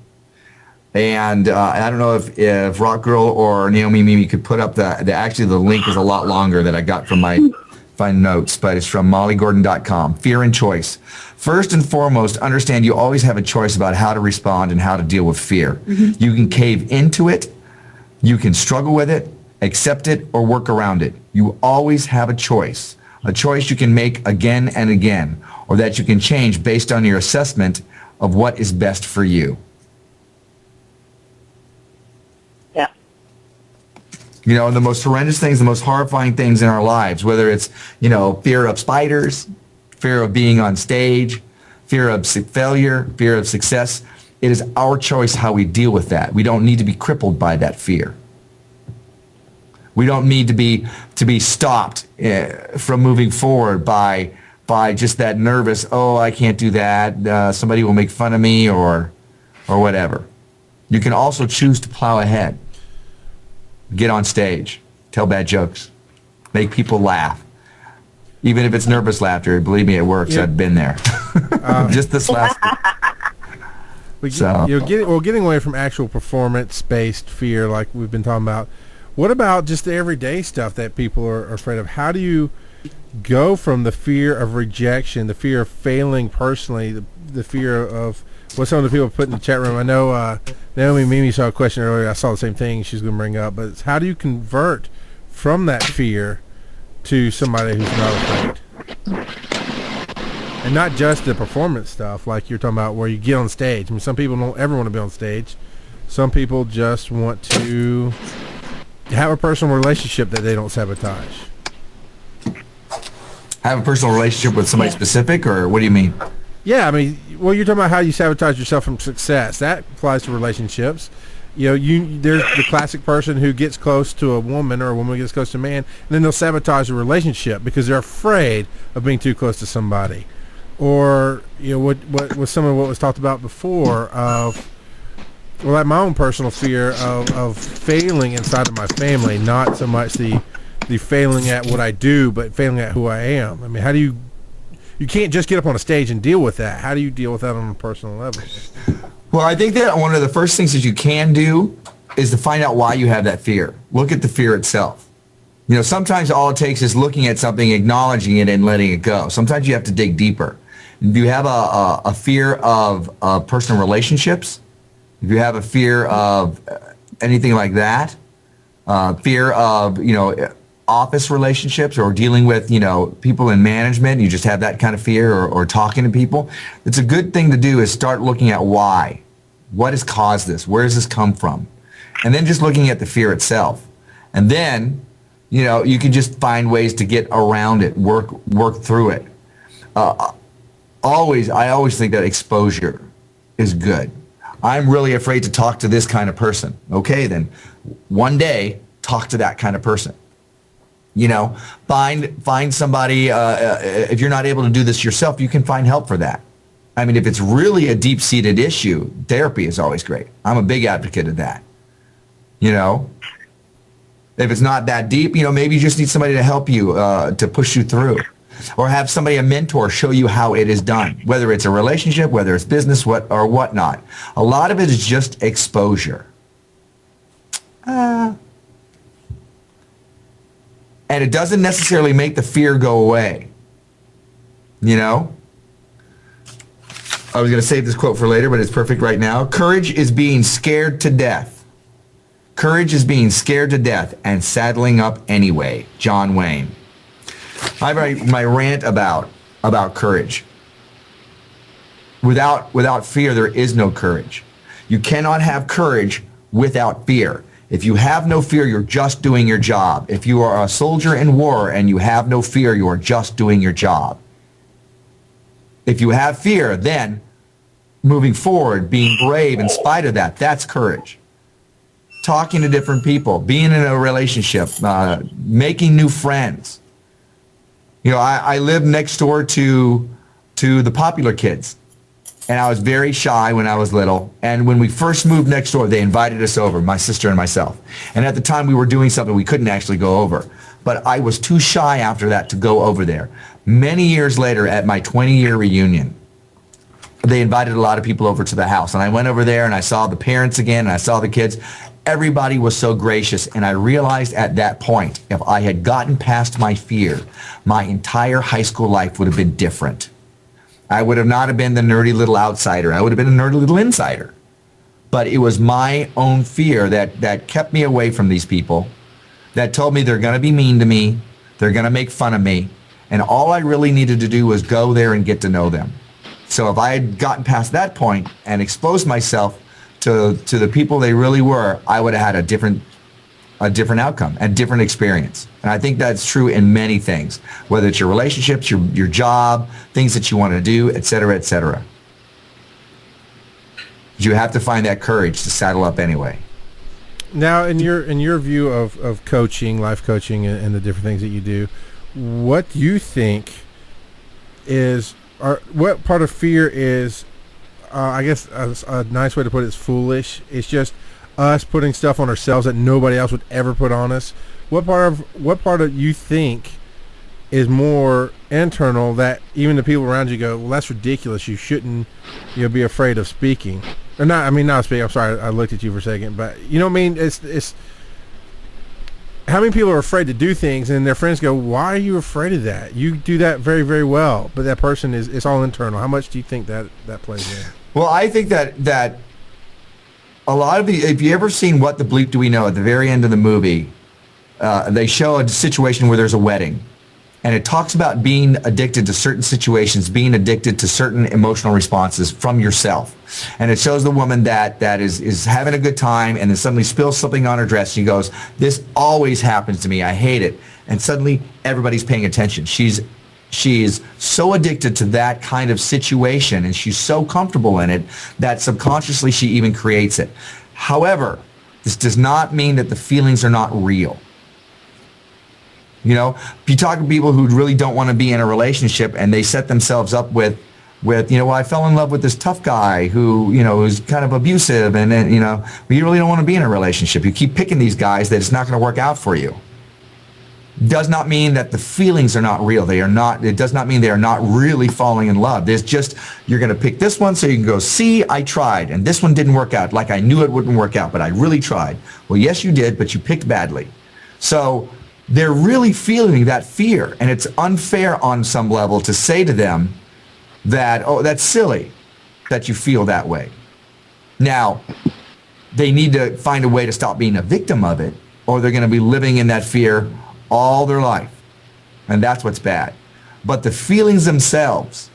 And I don't know if Rock Girl or Naomi Mimi could put up actually the link is a lot longer that I got from my notes, but it's from mollygordon.com. Fear and choice. First and foremost, understand you always have a choice about how to respond and how to deal with fear. Mm-hmm. You can cave into it, you can struggle with it, accept it, or work around it. You always have a choice you can make again and again, or that you can change based on your assessment of what is best for you. Yeah. You know, the most horrendous things, the most horrifying things in our lives, whether it's, you know, fear of spiders, fear of being on stage, fear of failure, fear of success, it is our choice how we deal with that. We don't need to be crippled by that fear. We don't need to be stopped from moving forward by just that nervous, oh, I can't do that, somebody will make fun of me or whatever. You can also choose to plow ahead. Get on stage, tell bad jokes, make people laugh. Even if it's nervous laughter, believe me, it works. Yep. I've been there. Just this last week. Getting away from actual performance-based fear like we've been talking about, what about just the everyday stuff that people are afraid of? How do you go from the fear of rejection, the fear of failing personally, the fear of what some of the people put in the chat room? I know Naomi Mimi saw a question earlier. I saw the same thing she's going to bring up. But it's how do you convert from that fear to somebody who's not afraid? And not just the performance stuff like you're talking about where you get on stage. I mean, some people don't ever want to be on stage. Some people just want to have a personal relationship that they don't sabotage. Have a personal relationship with somebody specific, or what do you mean? Yeah, I mean, well, you're talking about how you sabotage yourself from success. That applies to relationships. You know, there's the classic person who gets close to a woman, or a woman gets close to a man, and then they'll sabotage a relationship because they're afraid of being too close to somebody. Or, you know, what was some of what was talked about before of, well, like my own personal fear of failing inside of my family, not so much the failing at what I do, but failing at who I am. I mean, how do you can't just get up on a stage and deal with that. How do you deal with that on a personal level? Well, I think that one of the first things that you can do is to find out why you have that fear. Look at the fear itself. You know, sometimes all it takes is looking at something, acknowledging it, and letting it go. Sometimes you have to dig deeper. Do you have a fear of personal relationships? If you have a fear of anything like that, fear of, you know, office relationships or dealing with, you know, people in management, you just have that kind of fear, or talking to people, it's a good thing to do is start looking at why. What has caused this? Where does this come from? And then just looking at the fear itself. And then, you know, you can just find ways to get around it, work through it. I always think that exposure is good. I'm really afraid to talk to this kind of person. Okay, then one day talk to that kind of person. You know, find somebody. If you're not able to do this yourself, you can find help for that. I mean, if it's really a deep-seated issue, therapy is always great. I'm a big advocate of that. You know, if it's not that deep, you know, maybe you just need somebody to help you, to push you through. Or have somebody, a mentor, show you how it is done, whether it's a relationship, whether it's business, or whatnot. A lot of it is just exposure. And it doesn't necessarily make the fear go away. You know? I was going to save this quote for later, but it's perfect right now. Courage is being scared to death. Courage is being scared to death and saddling up anyway. John Wayne. I have my rant about courage. Without fear, there is no courage. You cannot have courage without fear. If you have no fear, you're just doing your job. If you are a soldier in war and you have no fear, you are just doing your job. If you have fear, then moving forward, being brave in spite of that, that's courage. Talking to different people, being in a relationship, making new friends. You know, I lived next door to the popular kids, and I was very shy when I was little. And when we first moved next door, they invited us over, my sister and myself. And at the time, we were doing something we couldn't actually go over. But I was too shy after that to go over there. Many years later, at my 20-year reunion, they invited a lot of people over to the house. And I went over there, and I saw the parents again, and I saw the kids. Everybody was so gracious, and I realized at that point, if I had gotten past my fear, my entire high school life would have been different. I would have not have been the nerdy little outsider. I would have been a nerdy little insider. But it was my own fear that kept me away from these people, that told me they're going to be mean to me, they're going to make fun of me, and all I really needed to do was go there and get to know them. So if I had gotten past that point and exposed myself to the people they really were, I would have had a different outcome, a different experience. And I think that's true in many things, whether it's your relationships, your job, things that you want to do, et cetera, et cetera. You have to find that courage to saddle up anyway. Now, in your view of coaching, life coaching, and the different things that you do, what do you think what part of fear is, I guess a nice way to put it is foolish? It's just us putting stuff on ourselves that nobody else would ever put on us. What part of you think is more internal that even the people around you go, well, that's ridiculous. You shouldn't, be afraid of speaking. Or not. I mean, not speaking. I'm sorry. I looked at you for a second, but you know what I mean. It's how many people are afraid to do things, and their friends go, "Why are you afraid of that? You do that very, very well." But that person it's all internal. How much do you think that plays in? Well, I think that a lot of if you ever seen What the Bleep Do We Know, at the very end of the movie, they show a situation where there's a wedding. And it talks about being addicted to certain situations, being addicted to certain emotional responses from yourself. And it shows the woman that is having a good time and then suddenly spills something on her dress. She goes, "This always happens to me. I hate it." And suddenly everybody's paying attention. She's so addicted to that kind of situation, and she's so comfortable in it that subconsciously she even creates it. However, this does not mean that the feelings are not real. You know, if you talk to people who really don't want to be in a relationship and they set themselves up with well, I fell in love with this tough guy who, who's kind of abusive, and then, you really don't want to be in a relationship. You keep picking these guys that it's not going to work out for you. Does not mean that the feelings are not real. It does not mean they are not really falling in love. There's just, you're going to pick this one so you can go, "See, I tried, and this one didn't work out. Like I knew it wouldn't work out, but I really tried." Well, yes, you did, but you picked badly. So they're really feeling that fear, and it's unfair on some level to say to them that, "Oh, that's silly that you feel that way." Now, they need to find a way to stop being a victim of it, or they're going to be living in that fear all their life, and that's what's bad. But the feelings themselves,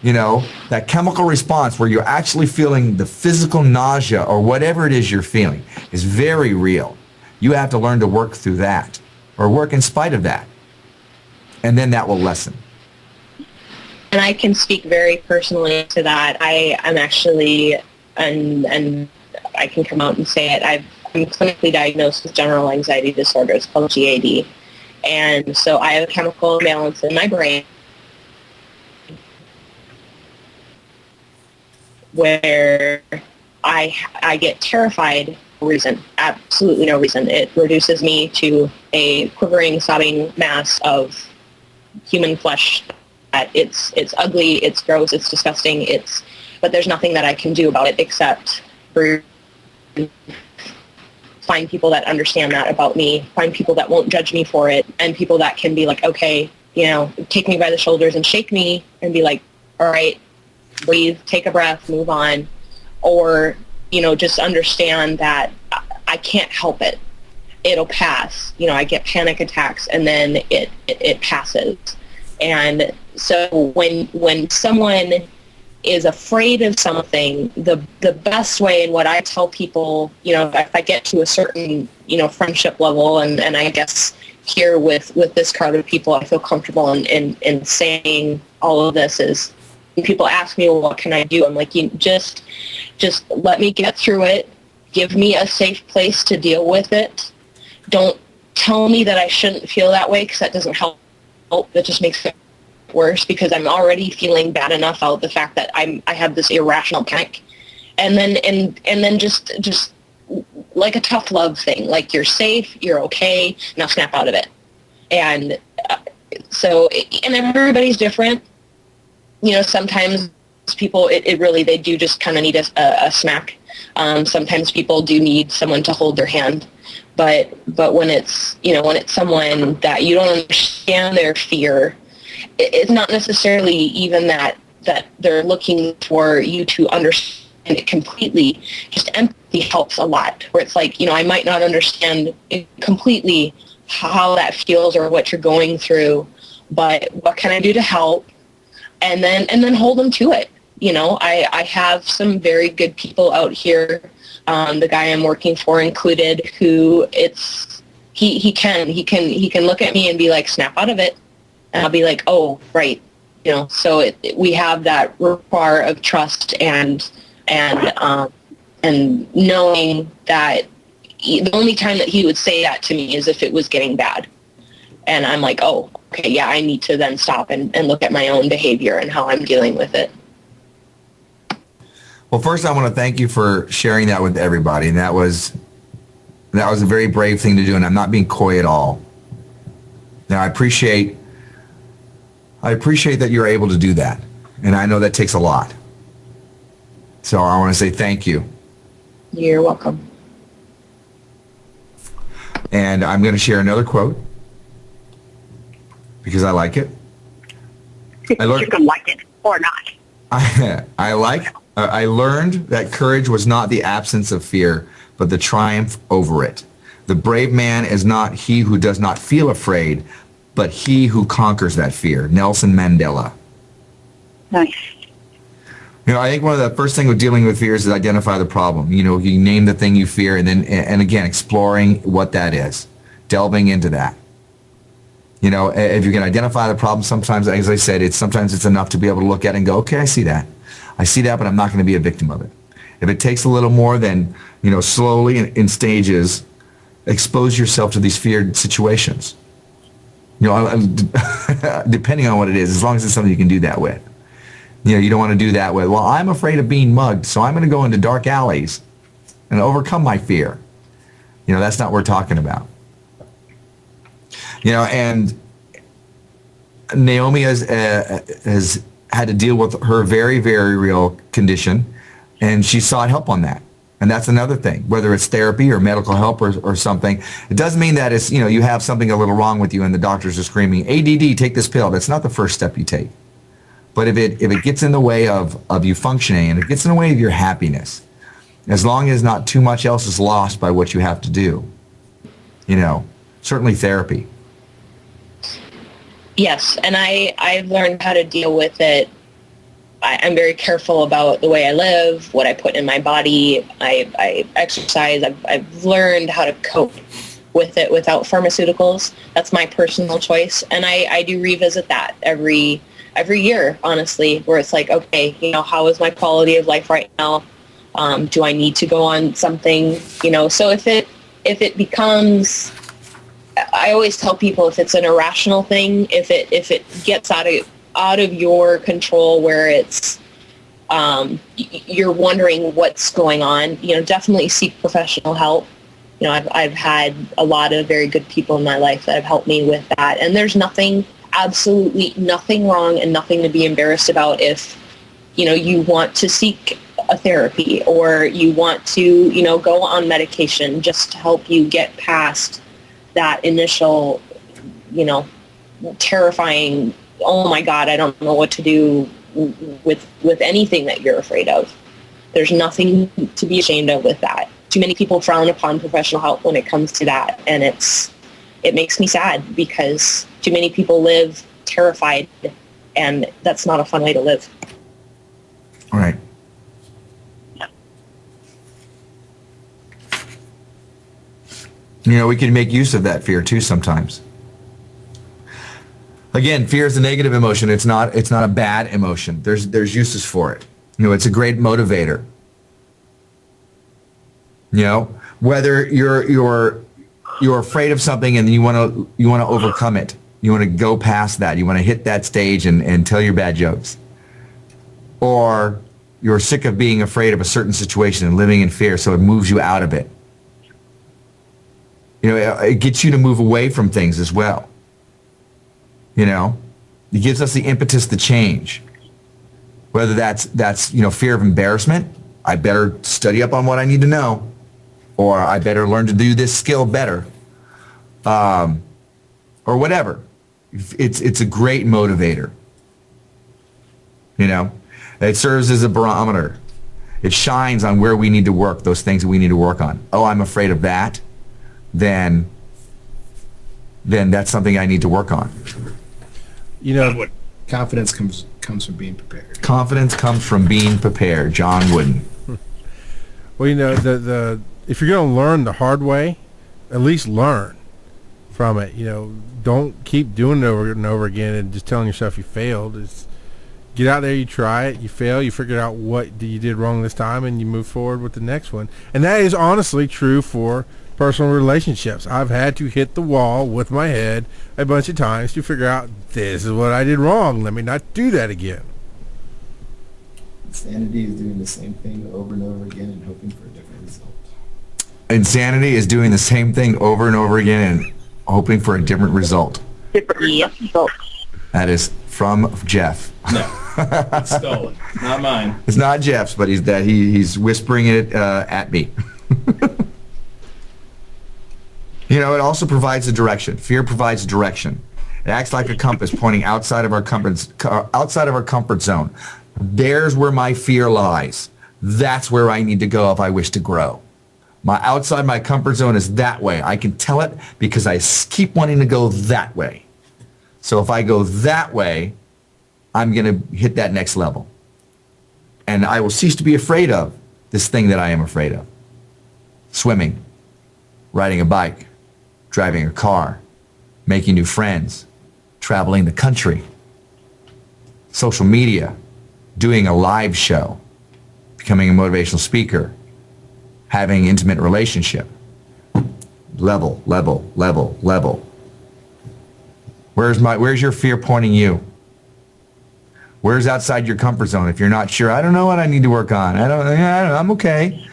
that chemical response where you're actually feeling the physical nausea or whatever it is you're feeling, is very real. You have to learn to work through that, or work in spite of that, and then that will lessen. And I can speak very personally to that. I'm actually, and I can come out and say it, I'm clinically diagnosed with general anxiety disorder. It's called GAD. And so I have a chemical imbalance in my brain where I get terrified for no reason, absolutely no reason. It reduces me to a quivering, sobbing mass of human flesh. It's ugly, it's gross, it's disgusting, but there's nothing that I can do about it except for find people that understand that about me, find people that won't judge me for it, and people that can be like, okay, take me by the shoulders and shake me and be like, all right, breathe, take a breath, move on. Or, just understand that I can't help it. It'll pass. I get panic attacks and then it passes. And so when someone is afraid of something, the best way, and what I tell people, if I get to a certain, friendship level, and I guess here with this crowd of people, I feel comfortable in saying all of this, is people ask me, well, what can I do? I'm like, you just let me get through it. Give me a safe place to deal with it. Don't tell me that I shouldn't feel that way, because that doesn't help. That just makes it worse, because I'm already feeling bad enough about the fact that I have this irrational panic. And then just like a tough love thing, like, you're safe, you're okay, now snap out of it. And and everybody's different. Sometimes people, it really, they do just kind of need a smack. Sometimes people do need someone to hold their hand. But when it's someone that you don't understand their fear, it's not necessarily even that they're looking for you to understand it completely. Just empathy helps a lot, where it's like, I might not understand completely how that feels or what you're going through, but what can I do to help? And then hold them to it. I have some very good people out here, the guy I'm working for included, who he can look at me and be like, snap out of it. And I'll be like, oh, right. So we have that repertoire of trust and knowing that the only time that he would say that to me is if it was getting bad. And I'm like, oh, okay, yeah, I need to then stop and look at my own behavior and how I'm dealing with it. Well, first I want to thank you for sharing that with everybody. And that was a very brave thing to do, and I'm not being coy at all. Now, I appreciate that you're able to do that. And I know that takes a lot. So I want to say thank you. You're welcome. And I'm going to share another quote because I like it. You're going to like it or not. I learned that courage was not the absence of fear, but the triumph over it. The brave man is not he who does not feel afraid, but he who conquers that fear. Nelson Mandela. Nice. I think one of the first things with dealing with fears is identify the problem. You name the thing you fear, and again, exploring what that is, delving into that. If you can identify the problem, sometimes, as I said, sometimes it's enough to be able to look at it and go, okay, I see that, but I'm not going to be a victim of it. If it takes a little more, then, slowly in stages, expose yourself to these feared situations. Depending on what it is, as long as it's something you can do that with. You don't want to do that with, well, I'm afraid of being mugged, so I'm going to go into dark alleys and overcome my fear. That's not what we're talking about. And Naomi has had to deal with her very, very real condition, and she sought help on that. And that's another thing, whether it's therapy or medical help or something. It doesn't mean that it's, you have something a little wrong with you and the doctors are screaming, ADD, take this pill. That's not the first step you take. But if it gets in the way of you functioning, and it gets in the way of your happiness, as long as not too much else is lost by what you have to do, certainly therapy. Yes, and I've learned how to deal with it. I'm very careful about the way I live, what I put in my body. I exercise. I've learned how to cope with it without pharmaceuticals. That's my personal choice, and I do revisit that every year, honestly, where it's like, okay, how is my quality of life right now? Do I need to go on something? So if it becomes, I always tell people, if it's an irrational thing, if it gets out of your control, where it's you're wondering what's going on, definitely seek professional help. I've had a lot of very good people in my life that have helped me with that, and there's absolutely nothing wrong and nothing to be embarrassed about if you want to seek a therapy, or you want to go on medication just to help you get past that initial terrifying, oh my God, I don't know what to do with anything that you're afraid of. There's nothing to be ashamed of with that. Too many people frown upon professional help when it comes to that, and it makes me sad, because too many people live terrified, and that's not a fun way to live. All right. We can make use of that fear too sometimes. Again, fear is a negative emotion. It's not a bad emotion. There's uses for it. It's a great motivator. Whether you're afraid of something and you want to overcome it. You want to go past that. You want to hit that stage and tell your bad jokes. Or you're sick of being afraid of a certain situation and living in fear, so it moves you out of it. It gets you to move away from things as well. It gives us the impetus to change. Whether that's fear of embarrassment, I better study up on what I need to know, or I better learn to do this skill better, or whatever. It's a great motivator. It serves as a barometer. It shines on where we need to work, those things that we need to work on. Oh, I'm afraid of that. Then that's something I need to work on. Confidence comes from being prepared. Confidence comes from being prepared. John Wooden. Well, the if you're going to learn the hard way, at least learn from it. Don't keep doing it over and over again and just telling yourself you failed. It's get out there, you try it, you fail, you figure out what you did wrong this time, and you move forward with the next one. And that is honestly true for personal relationships. I've had to hit the wall with my head a bunch of times to figure out this is what I did wrong. Let me not do that again. Insanity is doing the same thing over and over again and hoping for a different result. Insanity is doing the same thing over and over again and hoping for a different result. That is from Jeff. No, it's stolen. Not mine. It's not Jeff's, but he's whispering it at me. It also provides a direction. Fear provides direction. It acts like a compass pointing outside of our comfort zone. There's where my fear lies. That's where I need to go if I wish to grow. Outside my comfort zone is that way. I can tell it because I keep wanting to go that way. So if I go that way, I'm going to hit that next level. And I will cease to be afraid of this thing that I am afraid of. Swimming, riding a bike, driving a car, making new friends, traveling the country, social media, doing a live show, becoming a motivational speaker, having an intimate relationship. Level, level, level, level. Where's your fear pointing you? Where's outside your comfort zone? If you're not sure, I don't know what I need to work on. I'm okay.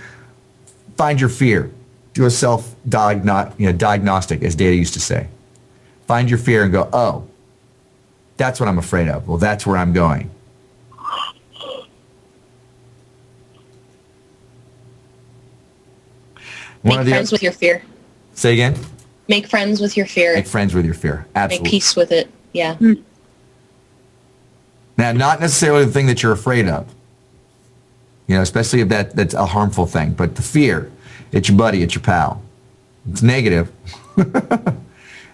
Find your fear. Do a self-diagnostic, as Data used to say. Find your fear and go, oh, that's what I'm afraid of. Well, that's where I'm going. Make friends with your fear. Say again? Make friends with your fear. Make friends with your fear. Absolutely. Make peace with it. Yeah. Now, not necessarily the thing that you're afraid of. Especially if that's a harmful thing. But the fear, it's your buddy, it's your pal. It's negative.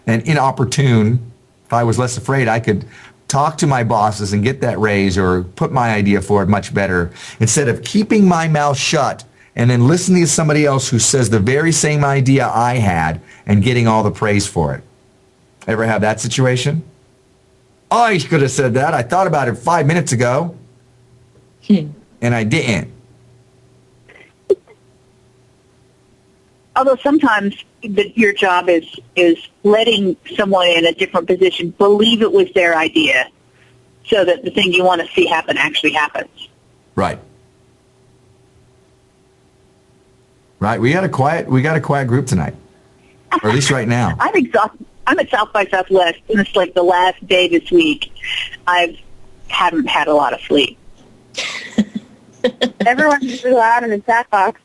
And inopportune. If I was less afraid, I could talk to my bosses and get that raise or put my idea forward much better instead of keeping my mouth shut and then listening to somebody else who says the very same idea I had and getting all the praise for it. Ever have that situation? Oh, I could have said that. I thought about it 5 minutes ago. And I didn't. Although sometimes your job is letting someone in a different position believe it was their idea so that the thing you want to see happen actually happens. Right. Right. We got a quiet group tonight. Or at least right now. I'm exhausted. I'm at South by Southwest, and it's like the last day this week. I haven't had a lot of sleep. Everyone's really loud in the chat box.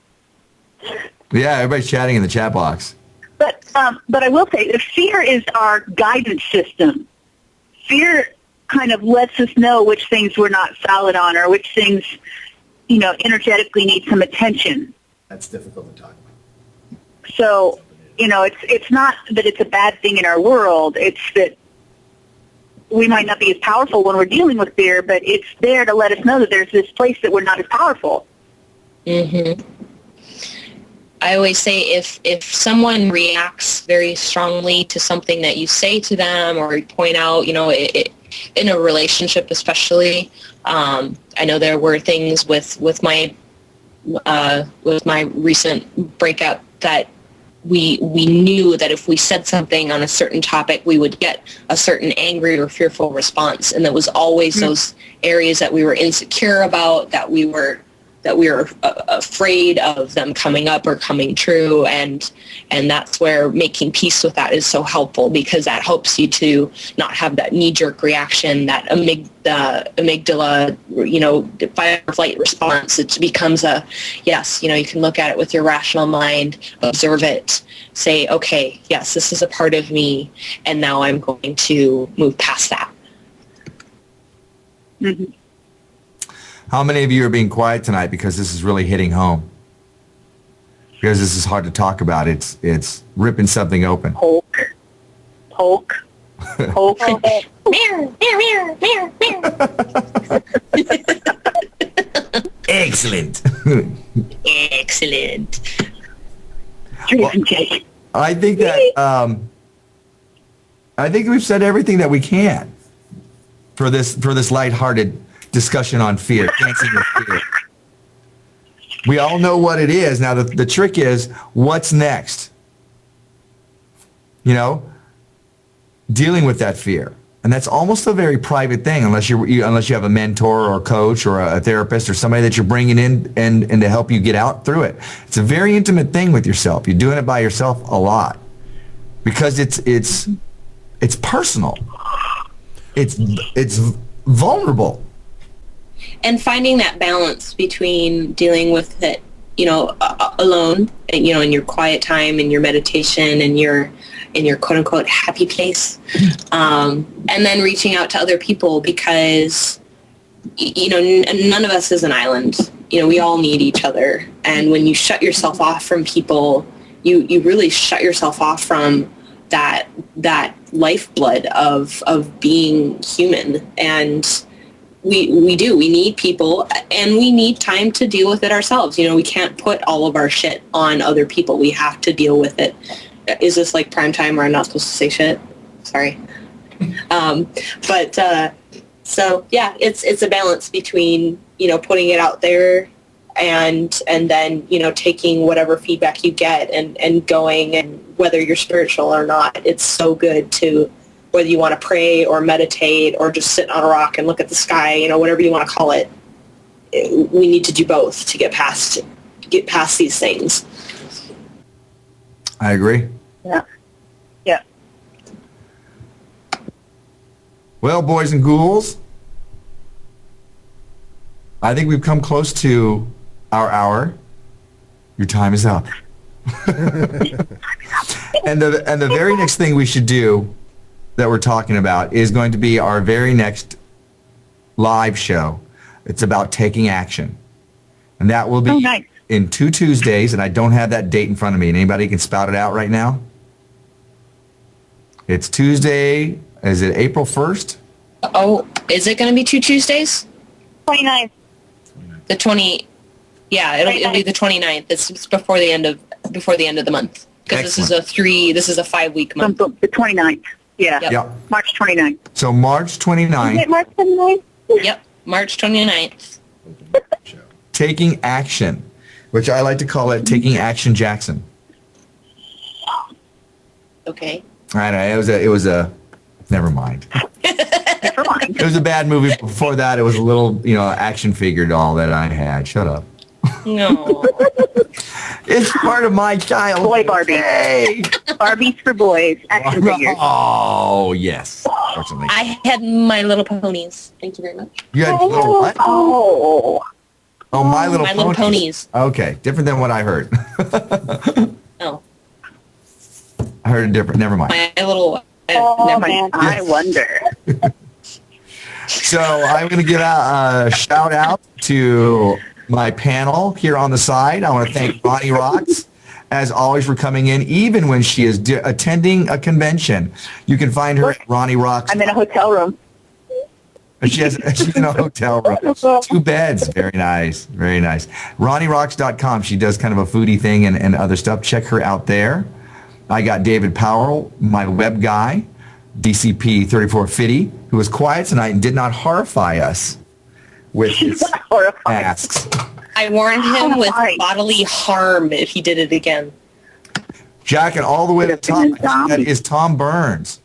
Yeah, everybody's chatting in the chat box. But I will say that fear is our guidance system. Fear kind of lets us know which things we're not solid on or which things, energetically need some attention. That's difficult to talk about. So, it's not that it's a bad thing in our world. It's that we might not be as powerful when we're dealing with fear, but it's there to let us know that there's this place that we're not as powerful. Mm-hmm. I always say if someone reacts very strongly to something that you say to them or you point out, you know, in a relationship especially, I know there were things with my recent breakup that we knew that if we said something on a certain topic, we would get a certain angry or fearful response. And there was always those areas that we were insecure about, that we were afraid of them coming up or coming true. And that's where making peace with that is so helpful, because that helps you to not have that knee-jerk reaction, that amygdala, you know, fight or flight response. It becomes a, yes, you know, you can look at it with your rational mind, observe it, say, okay, yes, this is a part of me, and now I'm going to move past that. Mm-hmm. How many of you are being quiet tonight because this is really hitting home? Because this is hard to talk about. It's ripping something open. Hulk. Mirror, mirror, mirror, mirror. Excellent. Excellent. Well, I think that I think we've said everything that we can for this lighthearted discussion on fear, dancing with fear. We all know what it is. Now the trick is, what's next? You know, dealing with that fear. And that's almost a very private thing, unless you have a mentor or a coach or a therapist or somebody that you're bringing in and to help you get out through it. It's a very intimate thing with yourself. You're doing it by yourself a lot because it's personal. It's vulnerable. And finding that balance between dealing with it, you know, alone, and, you know, in your quiet time, in your meditation, and in your quote unquote happy place, and then reaching out to other people, because, you know, none of us is an island. You know, we all need each other. And when you shut yourself off from people, you really shut yourself off from that lifeblood of being human. And we need people, and we need time to deal with it ourselves. You know, we can't put all of our shit on other people. We have to deal with it. Is this like prime time where I'm not supposed to say shit? Sorry. So yeah, it's a balance between, you know, putting it out there and then, you know, taking whatever feedback you get and going, and whether you're spiritual or not, it's so good to, whether you want to pray or meditate or just sit on a rock and look at the sky, you know, whatever you want to call it, we need to do both to get past these things. I agree. Yeah. Yeah. Well, boys and ghouls, I think we've come close to our hour. Your time is up. And the very next thing we should do that we're talking about is going to be our very next live show. It's about taking action. And that will be in 2 Tuesdays, and I don't have that date in front of me. And anybody can spout it out right now? It's Tuesday, is it April 1st? Oh, is it going to be 2 Tuesdays? 29th. The 20, yeah, it'll be the 29th. It's before the end of the month, because this is a 5-week month. The 29th. Yeah. Yep. Yep. March 29th. So March 29th. Is it March 29th? Yep, March 29th. Taking action, which I like to call it Taking Action Jackson. Okay. I know, it was a never mind. Never mind. It was a bad movie. Before that, it was a little, you know, action figure doll that I had. Shut up. No. It's part of my childhood. Boy Barbie. Hey. Barbies for boys. Action figures. Oh, yes. Fortunately. I had My Little Ponies. Thank you very much. You had little what? Oh. Oh, My Little My Ponies. Little Ponies. Okay, different than what I heard. Oh. I heard it different. Never mind. My Little... Oh, never man. I wonder. So I'm going to give out a shout out to my panel here on the side. I want to thank Rhonnie Rocks, as always, for coming in, even when she is attending a convention. You can find her at Rhonnie Rocks. I'm in a hotel room. She's in a hotel room. 2 beds. Very nice. Very nice. RhonnieRocks.com. She does kind of a foodie thing and other stuff. Check her out there. I got David Powell, my web guy, DCP 3450, who was quiet tonight and did not horrify us with his asks. I warned him with bodily harm if he did it again. Jack, and all the way to the top, that is Tom Burns,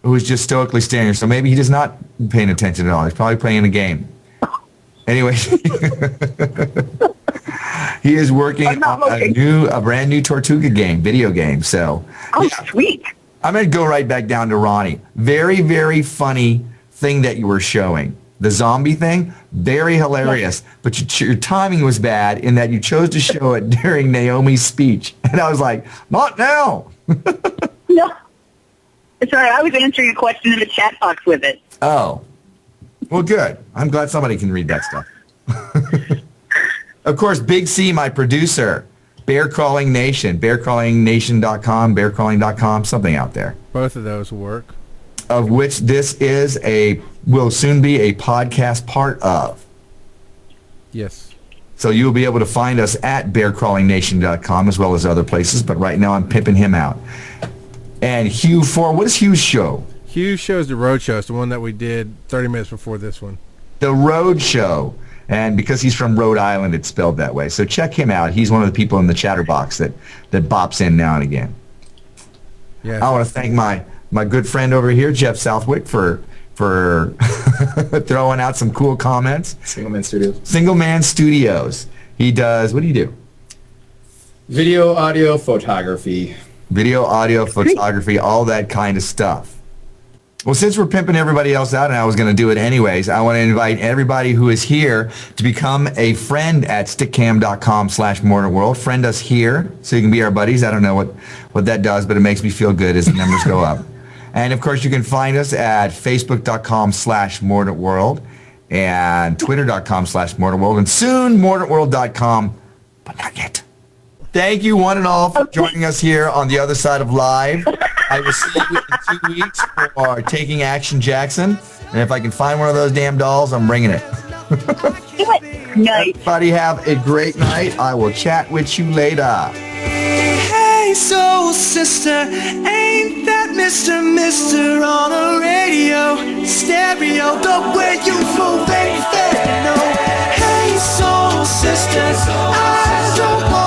who is just stoically standing. So maybe he does not paying attention at all. He's probably playing a game. Anyway, he is working on a brand new Tortuga game, video game. So, sweet. I'm going to go right back down to Rhonnie. Very, very funny thing that you were showing. The zombie thing, very hilarious. But your timing was bad in that you chose to show it during Naomi's speech. And I was like, not now. No. It's all right. I was answering a question in the chat box with it. Oh. Well, good. I'm glad somebody can read that stuff. Of course, Big C, my producer, Bear Crawling Nation, bearcrawlingnation.com, bearcrawling.com, something out there. Both of those work. Of which this is will soon be a podcast part of. Yes. So you'll be able to find us at bearcrawlingnation.com as well as other places, but right now I'm pimping him out. And Hugh what is Hugh's show? Hugh's show is the Road Show. It's the one that we did 30 minutes before this one. The Road Show. And because he's from Rhode Island, it's spelled that way. So check him out. He's one of the people in the chatterbox that bops in now and again. Yeah. I want to thank my good friend over here, Jeff Southwick, for throwing out some cool comments. Single Man Studios. Single Man Studios. He does, what do you do? Video, audio, photography. Video, audio, photography, all that kind of stuff. Well, since we're pimping everybody else out, and I was going to do it anyways, I want to invite everybody who is here to become a friend at stickcam.com/MordantWorld. Friend us here so you can be our buddies. I don't know what that does, but it makes me feel good as the numbers go up. And, of course, you can find us at facebook.com/MordantWorld and twitter.com/MordantWorld and soon MordantWorld.com, but not yet. Thank you, one and all, for joining us here on the other side of live. I will see you in 2 weeks for Taking Action Jackson. And if I can find one of those damn dolls, I'm bringing it. Nice. Everybody have a great night. I will chat with you later. Hey, soul sister, ain't that Mr. on the radio? Stereo, the way you move, baby, no. Hey, soul sister, I don't want